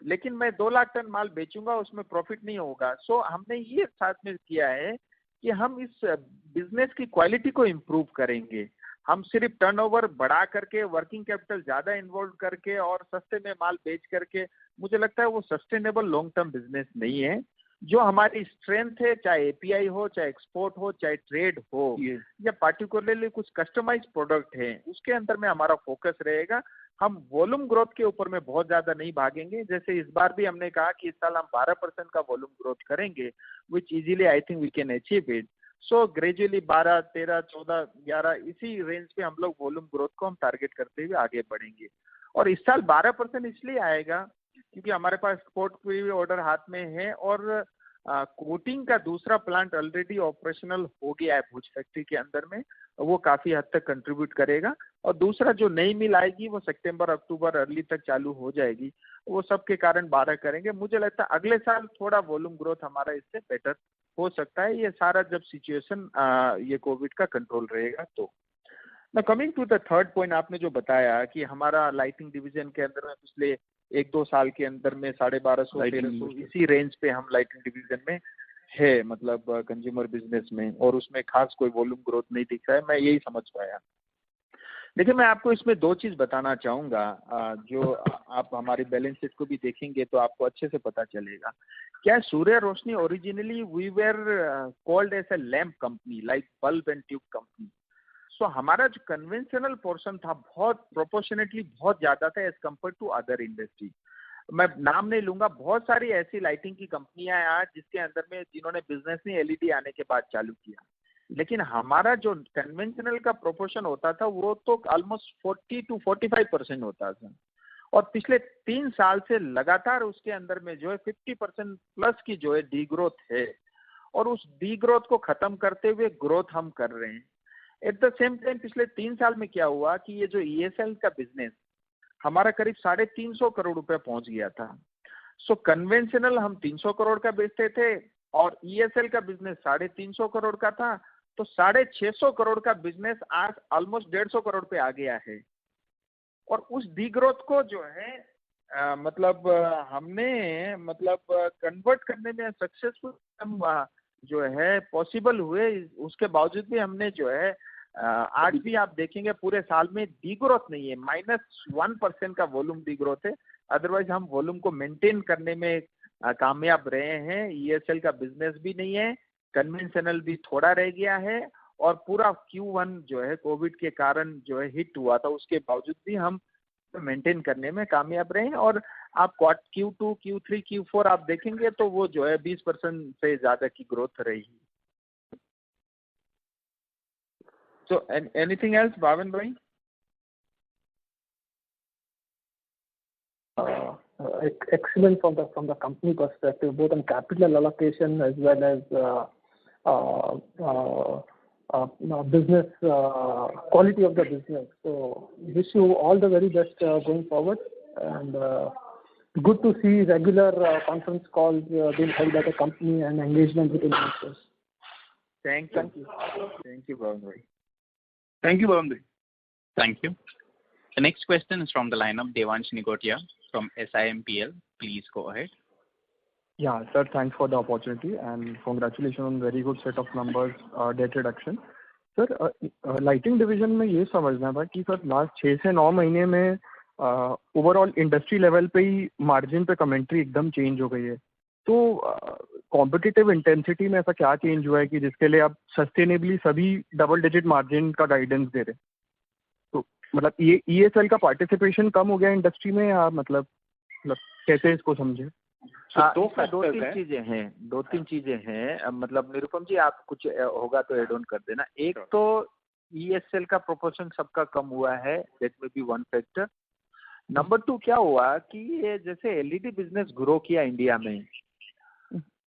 लेकिन मैं 2 लाख टन माल बेचूंगा उसमें प्रॉफिट नहीं होगा। सो हमने ये साथ में किया है कि हम इस बिजनेस की क्वालिटी को इम्प्रूव करेंगे। हम सिर्फ टर्नओवर बढ़ा करके, वर्किंग कैपिटल ज्यादा इन्वॉल्व करके और सस्ते में माल बेच करके, मुझे लगता है वो सस्टेनेबल लॉन्ग टर्म बिजनेस नहीं है। जो हमारी स्ट्रेंथ है, चाहे एपीआई हो, चाहे एक्सपोर्ट हो, चाहे ट्रेड हो, या पार्टिकुलरली कुछ कस्टमाइज प्रोडक्ट है, उसके अंदर में हमारा फोकस रहेगा। हम वॉल्यूम ग्रोथ के ऊपर में बहुत ज्यादा नहीं भागेंगे। जैसे इस बार भी हमने कहा कि इस साल हम 12% का वॉल्यूम ग्रोथ करेंगे, which easily I think we can achieve it. So gradually 12, 13, 14, 11 इसी रेंज पे हम लोग वॉल्यूम ग्रोथ को हम टारगेट करते हुए आगे बढ़ेंगे। और इस साल 12% इसलिए आएगा क्योंकि हमारे पास एक्सपोर्ट की भी ऑर्डर हाथ में है और कोटिंग का दूसरा प्लांट ऑलरेडी ऑपरेशनल हो गया है भुज फैक्ट्री के अंदर में, वो काफी हद तक कंट्रीब्यूट करेगा। और दूसरा जो नई मिल आएगी वो सितंबर अक्टूबर अर्ली तक चालू हो जाएगी, वो सब के कारण 12 करेंगे। मुझे लगता है अगले साल थोड़ा वॉल्यूम ग्रोथ हमारा इससे बेटर हो सकता है, ये सारा जब सिचुएशन ये कोविड का कंट्रोल रहेगा तो। ना coming to the third point, आपने जो बताया कि हमारा लाइटिंग डिवीजन के अंदर में पिछले 1-2 साल के अंदर में 1250-1300 इसी रेंज पे हम लाइटिंग डिवीजन में है, मतलब कंज्यूमर बिजनेस में, और उसमें खास कोई वॉल्यूम ग्रोथ नहीं दिख रहा है, मैं यही समझ पाया। देखिए मैं आपको इसमें 2 चीज बताना चाहूंगा, जो आप हमारी बैलेंस शीट को भी देखेंगे तो आपको अच्छे से पता चलेगा। क्या Surya Roshni originally we were called as a lamp company, like bulb and tube company. So हमारा जो कन्वेंशनल पोर्शन था बहुत प्रोपोर्शनेटली बहुत ज्यादा था as compared to other industry. मैं नाम नहीं लूंगा, बहुत सारी ऐसी लाइटिंग की कंपनियां हैं आज जिसके अंदर में जिन्होंने बिजनेस ही एलईडी आने के बाद चालू किया, लेकिन हमारा जो कन्वेंशनल का प्रोपोर्शन होता था वो तो ऑलमोस्ट 40 to 45% होता था। और पिछले 3 साल से लगातार उसके अंदर में जो है 50% प्लस की जो है डी ग्रोथ है, और उस डी ग्रोथ को खत्म करते हुए ग्रोथ हम कर रहे हैं। एट द सेम टाइम पिछले 3 साल में क्या हुआ कि ये जो ईएसएल का बिजनेस हमारा करीब 350 करोड़ रुपए पहुंच गया था। सो कन्वेंशनल हम 300 करोड़ का बेचते थे और ईएसएल का बिजनेस 350 करोड़ का था, तो 650 करोड़ का बिजनेस आज ऑलमोस्ट 150 करोड़ पे आ गया है। और उस डी ग्रोथ को जो है हमने कन्वर्ट करने में सक्सेसफुल हम जो है पॉसिबल हुए। उसके बावजूद भी हमने जो है आज भी आप देखेंगे पूरे साल में डी ग्रोथ नहीं है, -1% का वॉल्यूम डी ग्रोथ है। अदरवाइज हम वॉल्यूम को मेंटेन करने में कामयाब रहे हैं। ईएसएल का बिजनेस भी नहीं है, कन्वेंशनल भी थोड़ा रह गया है, और पूरा Q1 जो है कोविड के कारण जो है हिट हुआ था, उसके बावजूद भी हम मेंटेन करने में कामयाब रहे हैं। और आप Q2, Q3, Q4 आप देखेंगे तो वो जो है 20% से ज्यादा की ग्रोथ रही। So anything else, Bhavin bhai? Excellent from the company perspective, both on capital allocation as well as business quality of the business. So wish you all the very best going forward, and good to see regular conference calls being held by the company and engagement with investors. Thank you. Thank you, Bhavin bhai. Thank you, Bhavin bhai. Thank you. The next question is from the line of Devansh Nigotia from SIMPL. Please go ahead. Yeah, sir, thanks for the opportunity and congratulations on very good set of numbers, debt reduction. Sir lighting division में ये समझना था कि sir last 6 से 9 महीने में overall industry level पे ही margin पे कमेंट्री एकदम चेंज हो गई है। तो कॉम्पिटिटिव इंटेंसिटी में ऐसा क्या चेंज हुआ है कि जिसके लिए आप सस्टेनेबली सभी डबल डिजिट मार्जिन का गाइडेंस दे रहे हैं? तो मतलब ये ईएसएल का पार्टिसिपेशन कम हो गया इंडस्ट्री में, या मतलब कैसे इसको समझे? दो तीन चीजें हैं। मतलब निरुपम जी आप कुछ होगा तो एड ऑन कर देना। एक तो ईएसएल का प्रोपोर्शन सबका कम हुआ है, that may be one factor. Number 2 क्या हुआ कि ये जैसे एलईडी बिजनेस ग्रो किया इंडिया में,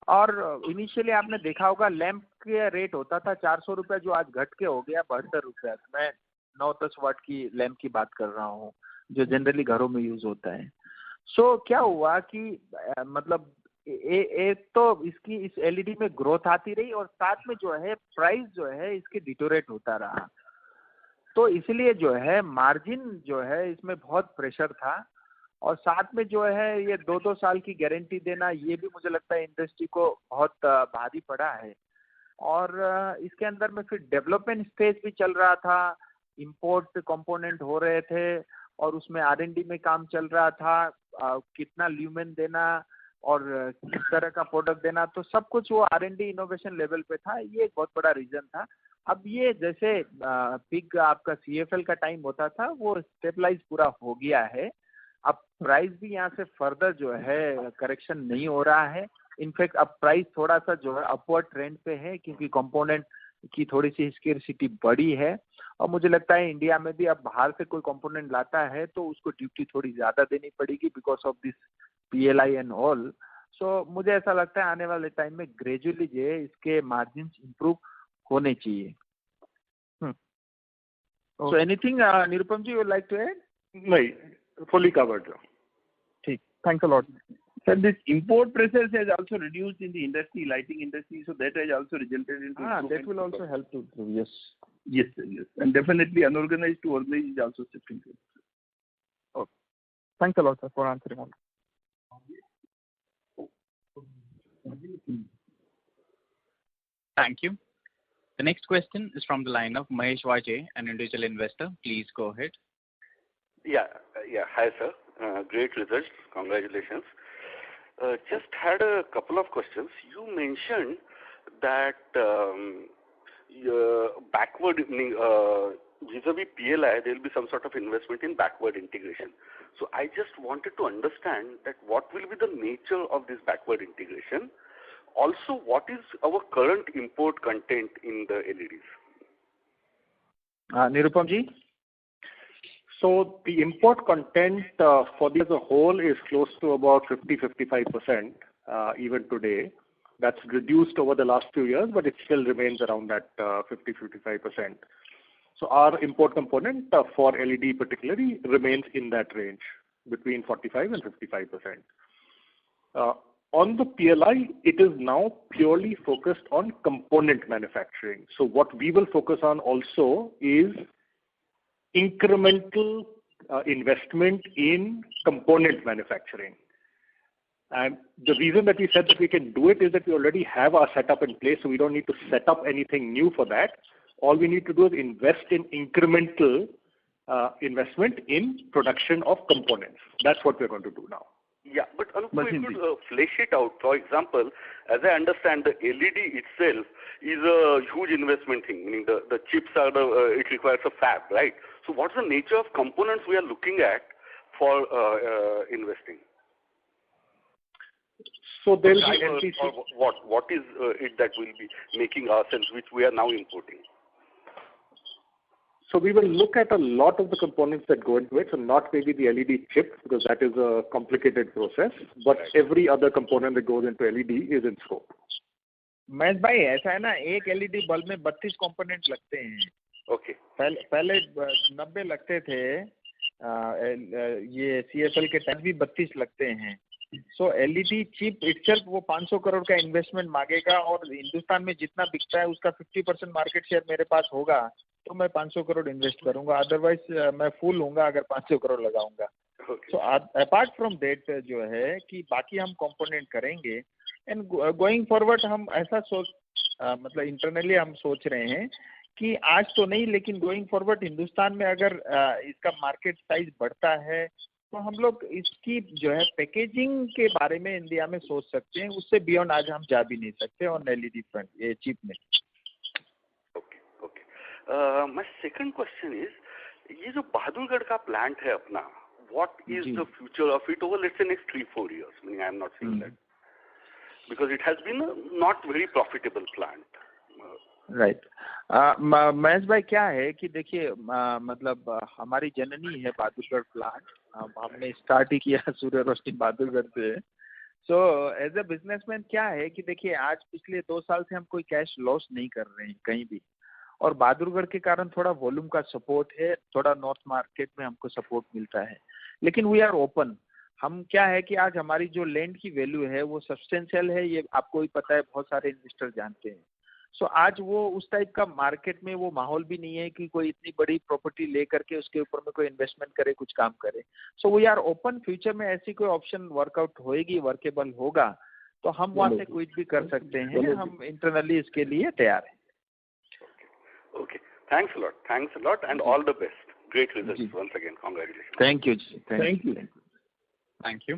और इनिशियली आपने देखा होगा लैंप के रेट होता था 400 रुपये, जो आज घट के हो गया 72 रुपये। मैं 9-10 वाट की लैंप की बात कर रहा हूँ जो जनरली घरों में यूज होता है। सो क्या हुआ कि मतलब एक तो इसकी इस एलईडी में ग्रोथ आती रही और साथ में जो है प्राइस जो है इसके डिटोरेट होता रहा, तो इसलिए जो है मार्जिन जो है इसमें बहुत प्रेशर था। और साथ में जो है ये 2-2 साल की गारंटी देना, ये भी मुझे लगता है इंडस्ट्री को बहुत भारी पड़ा है। और इसके अंदर में फिर डेवलपमेंट स्टेज भी चल रहा था, इंपोर्ट कंपोनेंट हो रहे थे और उसमें R&D में काम चल रहा था, कितना ल्यूमेन देना और किस तरह का प्रोडक्ट देना, तो सब कुछ वो R&D इनोवेशन लेवल पे था। ये एक बहुत बड़ा रीजन था। अब ये जैसे पिक आपका CFL का टाइम होता था वो स्टेबलाइज पूरा हो गया है। अब प्राइस भी यहाँ से फर्दर जो है करेक्शन नहीं हो रहा है। इनफैक्ट अब प्राइस थोड़ा सा जो है अपवर्ड ट्रेंड पे है क्योंकि कंपोनेंट की थोड़ी सी स्केर्सिटी बढ़ी है। और मुझे लगता है इंडिया में भी अब बाहर से कोई कंपोनेंट लाता है तो उसको ड्यूटी थोड़ी ज्यादा देनी पड़ेगी because of this PLI and all. So मुझे ऐसा लगता है आने वाले टाइम में ग्रेजुअली जो है इसके मार्जिन इंप्रूव होने चाहिए। So anything Nirupam ji would like to add? नहीं, fully covered. ठीक, thanks a lot. Sir, this import pressures has also reduced in the industry, lighting industry, so that has also resulted in that will also help to improve. Yes. Yes, sir, yes. And definitely unorganized to organized is also shifting. Okay. Thanks a lot, sir, for answering all. Thank you. The next question is from the line of Mahesh Vajay, an individual investor. Please go ahead. Yeah. Hi, sir. Great results. Congratulations. Just had a couple of questions. You mentioned that backward, vis-a-vis PLI, there will be some sort of investment in backward integration. So I just wanted to understand that what will be the nature of this backward integration. Also, what is our current import content in the LEDs? Nirupam ji? So the import content for this as a whole is close to about 50-55% even today. That's reduced over the last few years, but it still remains around that 50-55%. So our import component for LED particularly remains in that range between 45 and 55%. On the PLI, it is now purely focused on component manufacturing. So what we will focus on also is incremental investment in component manufacturing. And the reason that we said that we can do it is that we already have our setup in place, so we don't need to set up anything new for that. All we need to do is invest in incremental investment in production of components. That's what we're going to do now. Yeah, but Anup, we could flesh it out. For example, as I understand, the LED itself is a huge investment thing, meaning the chips are it requires a fab, right? So what's the nature of components we are looking at for investing? So there will be what is it that we'll be making ourselves, which we are now importing? So we will look at a lot of the components that go into it, so not maybe the LED chip, because that is a complicated process, but every other component that goes into LED is in scope. Mahesh भाई ऐसा है ना, एक LED bulb में 32 component लगते हैं. Okay. पहले 90 लगते थे, ये CFL के टाइम भी 32 लगते हैं. सो LED चिप इटसेल्फ वो 500 करोड़ का इन्वेस्टमेंट मांगेगा और हिंदुस्तान में जितना बिकता है उसका 50% मार्केट शेयर मेरे पास होगा तो मैं 500 करोड़ इन्वेस्ट करूंगा, अदरवाइज मैं फूल होऊंगा अगर 500 करोड़ लगाऊंगा. सो अपार्ट फ्रॉम दैट जो है कि बाकी हम कंपोनेंट करेंगे एंड गोइंग फॉरवर्ड हम ऐसा मतलब इंटरनली हम सोच रहे हैं कि आज तो नहीं लेकिन गोइंग फॉरवर्ड हिंदुस्तान में अगर इसका मार्केट साइज बढ़ता है तो हम लोग इसकी जो है पैकेजिंग के बारे में इंडिया में सोच सकते हैं. उससे बियॉन्ड आज हम जा भी नहीं सकते ऑन LED फ्रंट ये चिप में. My second question is, ये जो बहादुरगढ़ का प्लांट है अपना, what is the future of it over let's say next 3-4 years? Meaning I am not saying that because it has been a not very profitable plant. Right. Mahesh भाई क्या है कि देखिए मतलब हमारी जननी है बहादुरगढ़ प्लांट. हमने स्टार्ट ही किया सूर्य रोशनी बहादुरगढ़ से. सो एज अ बिजनेसमैन क्या है कि देखिए आज पिछले 2 साल से हम कोई कैश लॉस नहीं कर रहे हैं कहीं भी, और बहादुरगढ़ के कारण थोड़ा वॉल्यूम का सपोर्ट है, थोड़ा नॉर्थ मार्केट में हमको सपोर्ट मिलता है, लेकिन वी आर ओपन. हम क्या है कि आज हमारी जो लैंड की वैल्यू है वो सब्सटेंशियल है, ये आपको भी पता है, बहुत सारे इन्वेस्टर जानते हैं। सो आज वो उस टाइप का मार्केट में वो माहौल भी नहीं है कि कोई इतनी बड़ी प्रॉपर्टी ले करके उसके ऊपर में कोई इन्वेस्टमेंट करे, कुछ काम करे। So we are open, future में ऐसी कोई ऑप्शन वर्कआउट होएगी, वर्केबल होगा तो हम वहाँ से क्विट भी कर सकते हैं। हम इंटरनली इसके लिए तैयार हैं। Okay. Thanks a lot, and all the best. Great results once again. Congratulations. Thank you. Thank you.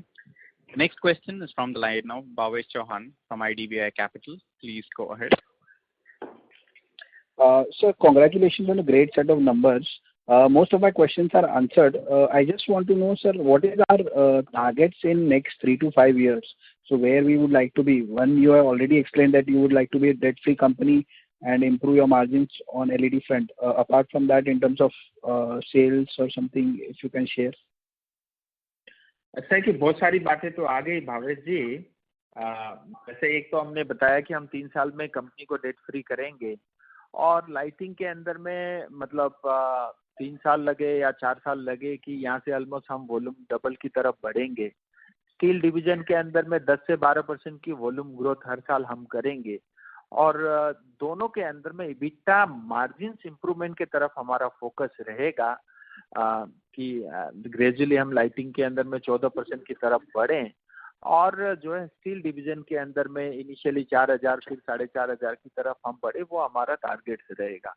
Next question is from the line of Bhavesh Chauhan from IDBI Capital. Please go ahead. Sir, congratulations on a great set of numbers. Most of my questions are answered. I just want to know, sir, what is our targets in next 3 to 5 years? So where we would like to be? One, you have already explained that you would like to be a debt-free company and improve your margins on LED front. Apart from that, in terms of sales or something, if you can share. अच्छा है कि बहुत सारी बातें तो आ गई भावेश जी। वैसे एक तो हमने बताया कि हम 3 साल में कंपनी को डेट फ्री करेंगे, और लाइटिंग के अंदर में मतलब 3 साल लगे या 4 साल लगे कि यहाँ से ऑलमोस्ट हम वॉल्यूम डबल की तरफ बढ़ेंगे। स्टील डिवीजन के अंदर में 10 से 12% की वॉल्यूम ग्रोथ हर साल हम करेंगे, और दोनों के अंदर में EBITDA मार्जिन्स इंप्रूवमेंट की तरफ हमारा फोकस रहेगा, कि ग्रेजुअली हम लाइटिंग के अंदर में 14% की तरफ बढ़ें, और जो है स्टील डिवीजन के अंदर में इनिशियली 4000 फिर 4500 की तरफ हम बढ़े, वो हमारा टारगेट रहेगा।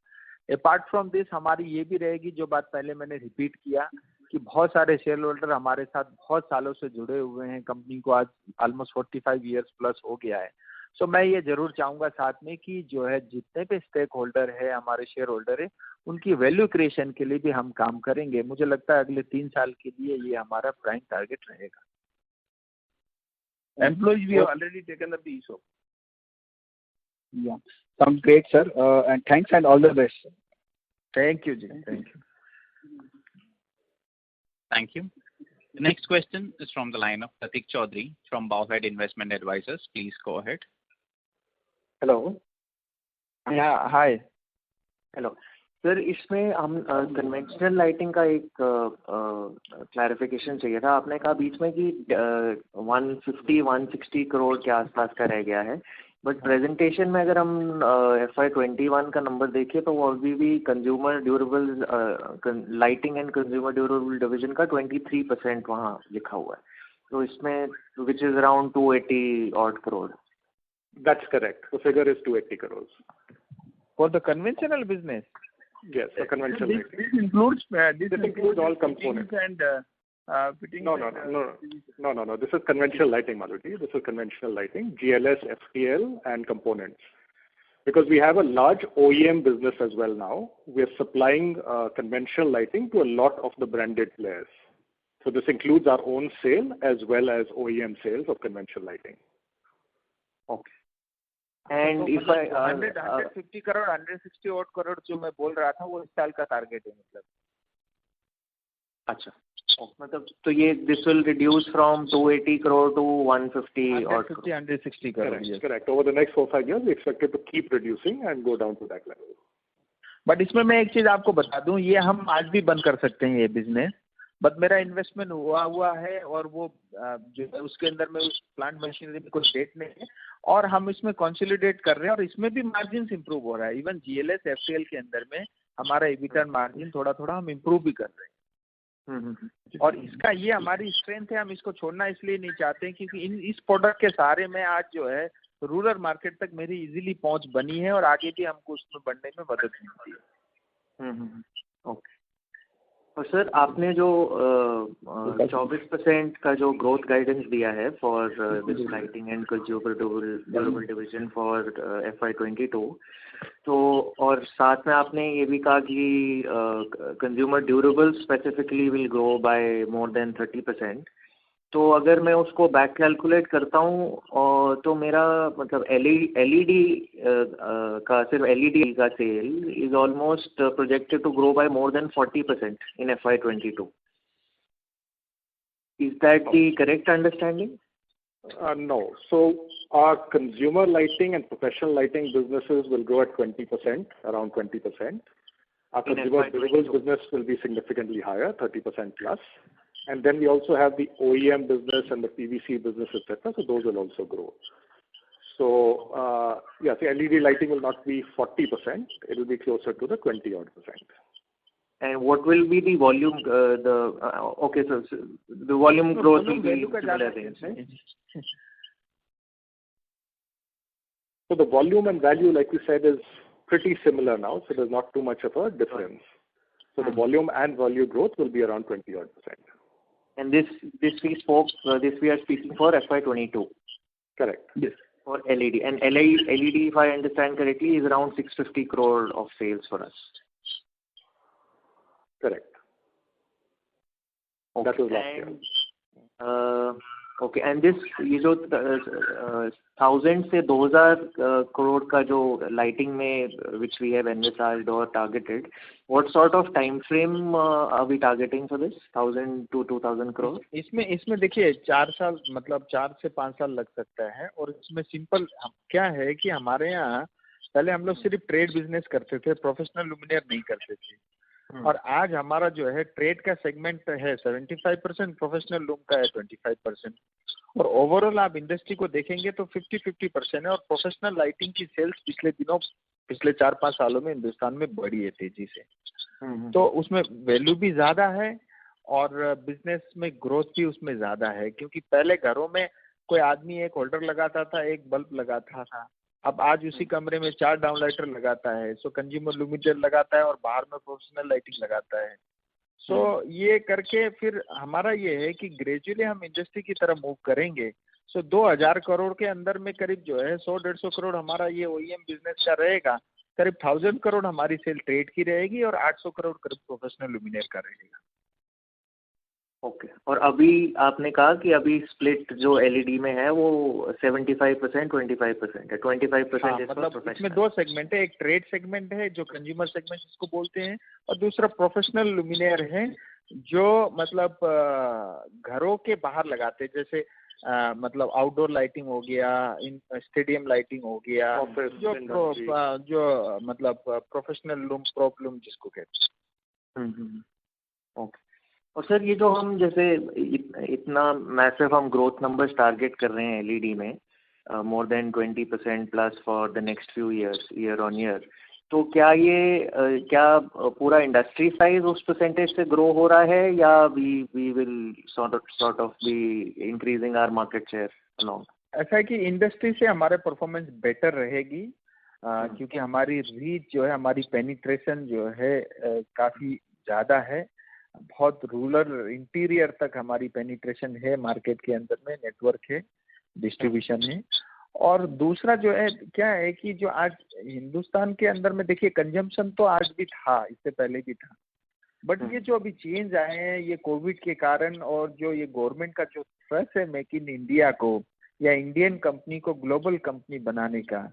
अपार्ट फ्रॉम दिस हमारी ये भी रहेगी, जो बात पहले मैंने रिपीट किया, कि बहुत सारे शेयर होल्डर हमारे साथ बहुत सालों से जुड़े हुए हैं, कंपनी को आज ऑलमोस्ट 45 ईयर्स प्लस हो गया है। सो मैं ये जरूर चाहूंगा साथ में कि जो है जितने भी स्टेक होल्डर है, हमारे शेयर होल्डर है, उनकी वैल्यू क्रिएशन के लिए भी हम काम करेंगे। मुझे लगता है अगले 3 साल के लिए ये हमारा प्राइम टारगेट रहेगा। Employees, we have already taken up the ESOP. Yeah, sounds great, sir. And thanks and all the best. Thank you, ji. Thank you. The next question is from the line of Pratik Chaudhary from Bowhead Investment Advisors. Please go ahead. Hello. Hi. Hello sir, इसमें हम conventional lighting का एक clarification चाहिए था। आपने कहा बीच में कि 150-160 करोड़ के आसपास का रह गया है, बट प्रेजेंटेशन में अगर हम FY21 का नंबर देखें तो वो अभी भी consumer durable lighting and consumer durable division का 23% वहाँ लिखा हुआ है, तो इसमें which is around 280 odd crore. That's correct. The figure is 280 crores. For the conventional business? Yes, the conventional lighting. This includes all components. And fittings. No. This is conventional lighting, Madhuji. This is conventional lighting, GLS, FTL, and components. Because we have a large OEM business as well now. We are supplying conventional lighting to a lot of the branded players. So this includes our own sale as well as OEM sales of conventional lighting. Okay. And if I 150 crore 160 odd crore जो मैं बोल रहा था, वो इस साल का target है मतलब। अच्छा, मतलब तो ये this will reduce from 280 crore to 150 odd crore. 160 crore. Correct. Over the next 4-5 years, we expect it to keep reducing and go down to that level. But इसमें मैं एक चीज आपको बता दूं, ये हम आज भी बंद कर सकते हैं ये बिजनेस, बट मेरा इन्वेस्टमेंट हुआ है, और वो जो है उसके अंदर में उस प्लांट मशीनरी में कोई डेट नहीं है, और हम इसमें कंसोलिडेट कर रहे हैं, और इसमें भी मार्जिन इंप्रूव हो रहा है। इवन GLS FTL के अंदर में हमारा EBITDA मार्जिन थोड़ा थोड़ा हम इम्प्रूव भी कर रहे हैं। और इसका ये हमारी स्ट्रेंथ है, हम इसको छोड़ना इसलिए नहीं चाहते हैं क्योंकि इस प्रोडक्ट के सहारे में आज जो है रूरल मार्केट तक मेरी इजीली पहुंच बनी है, और आगे भी हमको उसमें बढ़ने में मदद मिलती है। ओके। और सर, आपने जो 24% का जो ग्रोथ गाइडेंस दिया है for this lighting and consumer durable division for FY22, तो और साथ में आपने ये भी कहा कि consumer durable specifically will grow by more then 30%, तो अगर मैं उसको बैक कैलकुलेट करता हूँ तो मेरा मतलब LED का सिर्फ LED का sale is almost projected to grow by more than 40% in FY22. Is that the correct understanding? No. So our consumer lighting and professional lighting businesses will grow at 20%, around 20%. Our consumer durables business will be significantly higher, 30% plus. And then we also have the OEM business and the PVC business, etc. So those will also grow. So yeah, the LED lighting will not be 40%. It will be closer to the 20-odd%. And what will be the volume? Okay, so the volume growth will be similar range, right? So the volume and value, like we said, is pretty similar now. So there's not too much of a difference. So the volume and value growth will be around 20-odd%. And this we are speaking for FY22. Correct. Yes. For LED. And LED, if I understand correctly, is around 650 crore of sales for us. Correct. Okay. That was last year. Okay. And this, ये जो 1,000 से 2,000 crore का जो lighting में which we have envisaged or targeted, what sort of time frame are we targeting for this 1,000 to 2,000 crore? इसमें देखिए 4 साल मतलब 4 से 5 साल लग सकता है। और इसमें सिंपल क्या है कि हमारे यहाँ पहले हम लोग सिर्फ ट्रेड बिजनेस करते थे, प्रोफेशनल लुमिनियर नहीं करते थे। और आज हमारा जो है ट्रेड का सेगमेंट है 75%, प्रोफेशनल लूम का है 25%। और ओवरऑल आप इंडस्ट्री को देखेंगे तो 50-50% है। और प्रोफेशनल लाइटिंग की सेल्स पिछले 4-5 सालों में हिंदुस्तान में बढ़ी है तेजी से। तो उसमें वैल्यू भी ज्यादा है और बिजनेस में ग्रोथ भी उसमें ज्यादा है, क्योंकि पहले घरों में कोई आदमी एक होल्डर लगाता था, एक बल्ब लगाता था। अब आज उसी कमरे में 4 डाउनलाइटर लगाता है। सो कंज्यूमर लुमिनेयर लगाता है और बाहर में प्रोफेशनल लाइटिंग लगाता है। सो ये करके फिर हमारा ये है कि ग्रेजुअली हम इंडस्ट्री की तरफ मूव करेंगे। सो 2000 करोड़ के अंदर में करीब जो है 100-150 करोड़ हमारा ये ओईएम बिजनेस का रहेगा। करीब 1000 करोड़ हमारी सेल ट्रेड की रहेगी और 800 करोड़ करीब प्रोफेशनल लुमिनेयर का रहेगा। ओके। और अभी आपने कहा कि अभी स्प्लिट जो एलईडी में है वो 75% 25% है। 25% मतलब इसमें 2 सेगमेंट है, एक ट्रेड सेगमेंट है जो कंज्यूमर सेगमेंट जिसको बोलते हैं, और दूसरा प्रोफेशनल लुमिनेयर है जो मतलब घरों के बाहर लगाते हैं, जैसे मतलब आउटडोर लाइटिंग हो गया, स्टेडियम लाइटिंग हो गया, जो मतलब प्रोफेशनल लूम प्रॉब्लम जिसको कहते हैं। ओके। और सर ये जो हम जैसे इतना मैसिव हम ग्रोथ नंबर्स टारगेट कर रहे हैं एलईडी में, more than 20% plus for the next few years, year on year, तो क्या पूरा इंडस्ट्री साइज उस परसेंटेज से ग्रो हो रहा है या we will sort of be increasing our market share along? ऐसा है कि इंडस्ट्री से हमारे परफॉर्मेंस बेटर रहेगी, क्योंकि हमारी रीच जो है, हमारी पेनिट्रेशन जो है काफ़ी ज़्यादा है। बहुत रूरल इंटीरियर तक हमारी पेनिट्रेशन है, मार्केट के अंदर में नेटवर्क है, डिस्ट्रीब्यूशन है। और दूसरा जो है क्या है कि जो आज हिंदुस्तान के अंदर में देखिए कंजम्पशन तो आज भी था, इससे पहले भी था, बट ये जो अभी चेंज आए हैं ये कोविड के कारण, और जो ये गवर्नमेंट का जो थ्रस्ट है मेक इन इंडिया को या इंडियन कंपनी को ग्लोबल कंपनी बनाने का,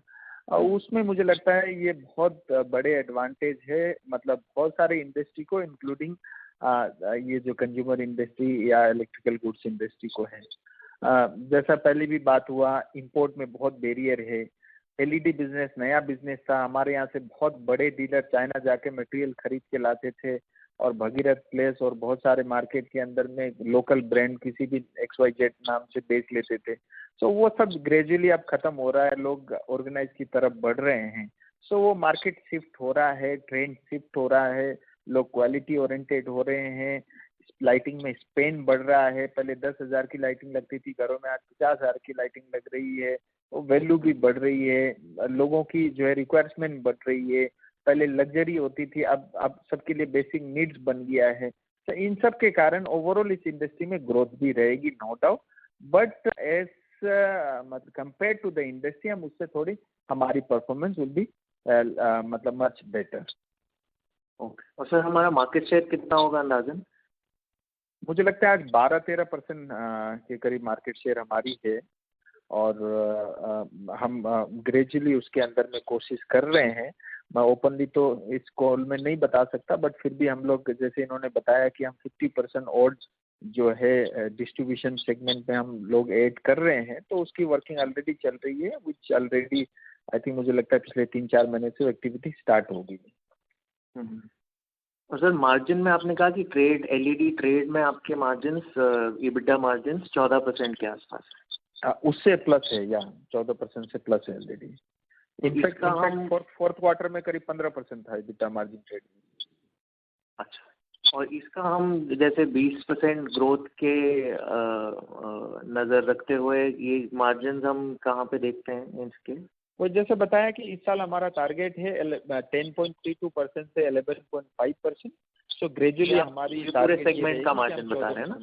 उसमें मुझे लगता है ये बहुत बड़े एडवांटेज है। मतलब बहुत सारे इंडस्ट्री को इंक्लूडिंग ये जो कंज्यूमर इंडस्ट्री या इलेक्ट्रिकल गुड्स इंडस्ट्री को है। जैसा पहले भी बात हुआ, इंपोर्ट में बहुत बैरियर है। एलईडी बिजनेस नया बिजनेस था, हमारे यहाँ से बहुत बड़े डीलर चाइना जाके मटेरियल खरीद के लाते थे और भगीरथ प्लेस और बहुत सारे मार्केट के अंदर में लोकल ब्रांड किसी भी XYZ नाम से बेच लेते थे। सो वो सब ग्रेजुअली अब खत्म हो रहा है, लोग ऑर्गेनाइज की तरफ बढ़ रहे हैं। सो वो मार्केट शिफ्ट हो रहा है, ट्रेंड शिफ्ट हो रहा है, लोग क्वालिटी ओरिएंटेड हो रहे हैं। लाइटिंग में स्पेन बढ़ रहा है, पहले 10,000 की लाइटिंग लगती थी घरों में, आज 50,000 की लाइटिंग लग रही है। वो वैल्यू भी बढ़ रही है, लोगों की जो है रिक्वायरमेंट बढ़ रही है। पहले लग्जरी होती थी, अब सबके लिए बेसिक नीड्स बन गया है। तो इन सब के कारण ओवरऑल इस इंडस्ट्री में ग्रोथ भी रहेगी, नो डाउट, बट एज मतलब कंपेयर टू द इंडस्ट्री हम उससे थोड़ी हमारी परफॉर्मेंस विल बी मतलब मच बेटर। ओके। और सर हमारा मार्केट शेयर कितना होगा अंदाजन? मुझे लगता है आज 12-13% के करीब मार्केट शेयर हमारी है, और हम ग्रेजुअली उसके अंदर में कोशिश कर रहे हैं। मैं ओपनली तो इस कॉल में नहीं बता सकता, बट फिर भी हम लोग, जैसे इन्होंने बताया कि हम 50% और जो है डिस्ट्रीब्यूशन सेगमेंट में हम लोग ऐड कर रहे हैं, तो उसकी वर्किंग ऑलरेडी चल रही है, विच ऑलरेडी आई थिंक मुझे लगता है पिछले 3-4 महीने से एक्टिविटी स्टार्ट होगी। और सर मार्जिन में आपने कहा कि ट्रेड एलईडी ट्रेड में आपके मार्जिन्स EBITDA मार्जिन्स 14% के आसपास है। उससे प्लस है या 14% से प्लस है ऑलरेडी। इनफैक्ट फोर्थ क्वार्टर में करीब 15% था EBITDA मार्जिन ट्रेड। अच्छा, और इसका हम जैसे 20% ग्रोथ के नज़र रखते हुए ये मार्जिन हम कहाँ पे देखते हैं इसके? वो जैसे बताया कि इस साल हमारा टारगेट है 10.32% से 11.5%। सो ग्रेजुअली हमारी पूरे सेगमेंट का मार्जिन बता रहे हैं ना?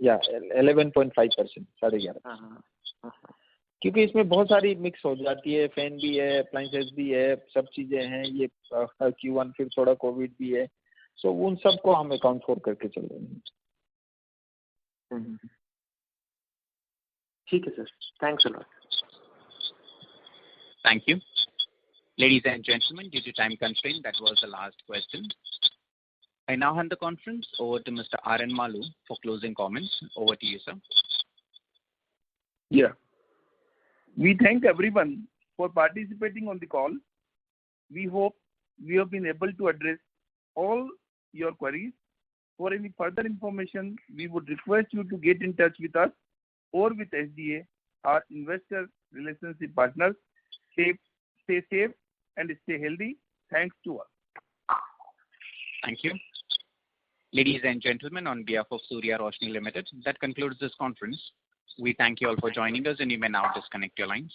या 11.5%, 11.5%। क्योंकि इसमें बहुत सारी मिक्स हो जाती है, फैन भी है, अप्लायंसेस भी है, सब चीजें हैं। ये Q1 फिर थोड़ा कोविड भी है, सो उन सबको हम अकाउंट फॉर करके चल रहे हैं। ठीक है sir, thanks a lot. Thank you. Ladies and gentlemen, due to time constraint, that was the last question. I now hand the conference over to Mr. R.N. Malu for closing comments. Over to you, sir. Yeah. We thank everyone for participating on the call. We hope we have been able to address all your queries. For any further information, we would request you to get in touch with us or with SGA, our investor relationship partners. Stay safe and stay healthy. Thanks to all. Thank you. Ladies and gentlemen, on behalf of Surya Roshni Limited, that concludes this conference. We thank you all for joining us, and you may now disconnect your lines.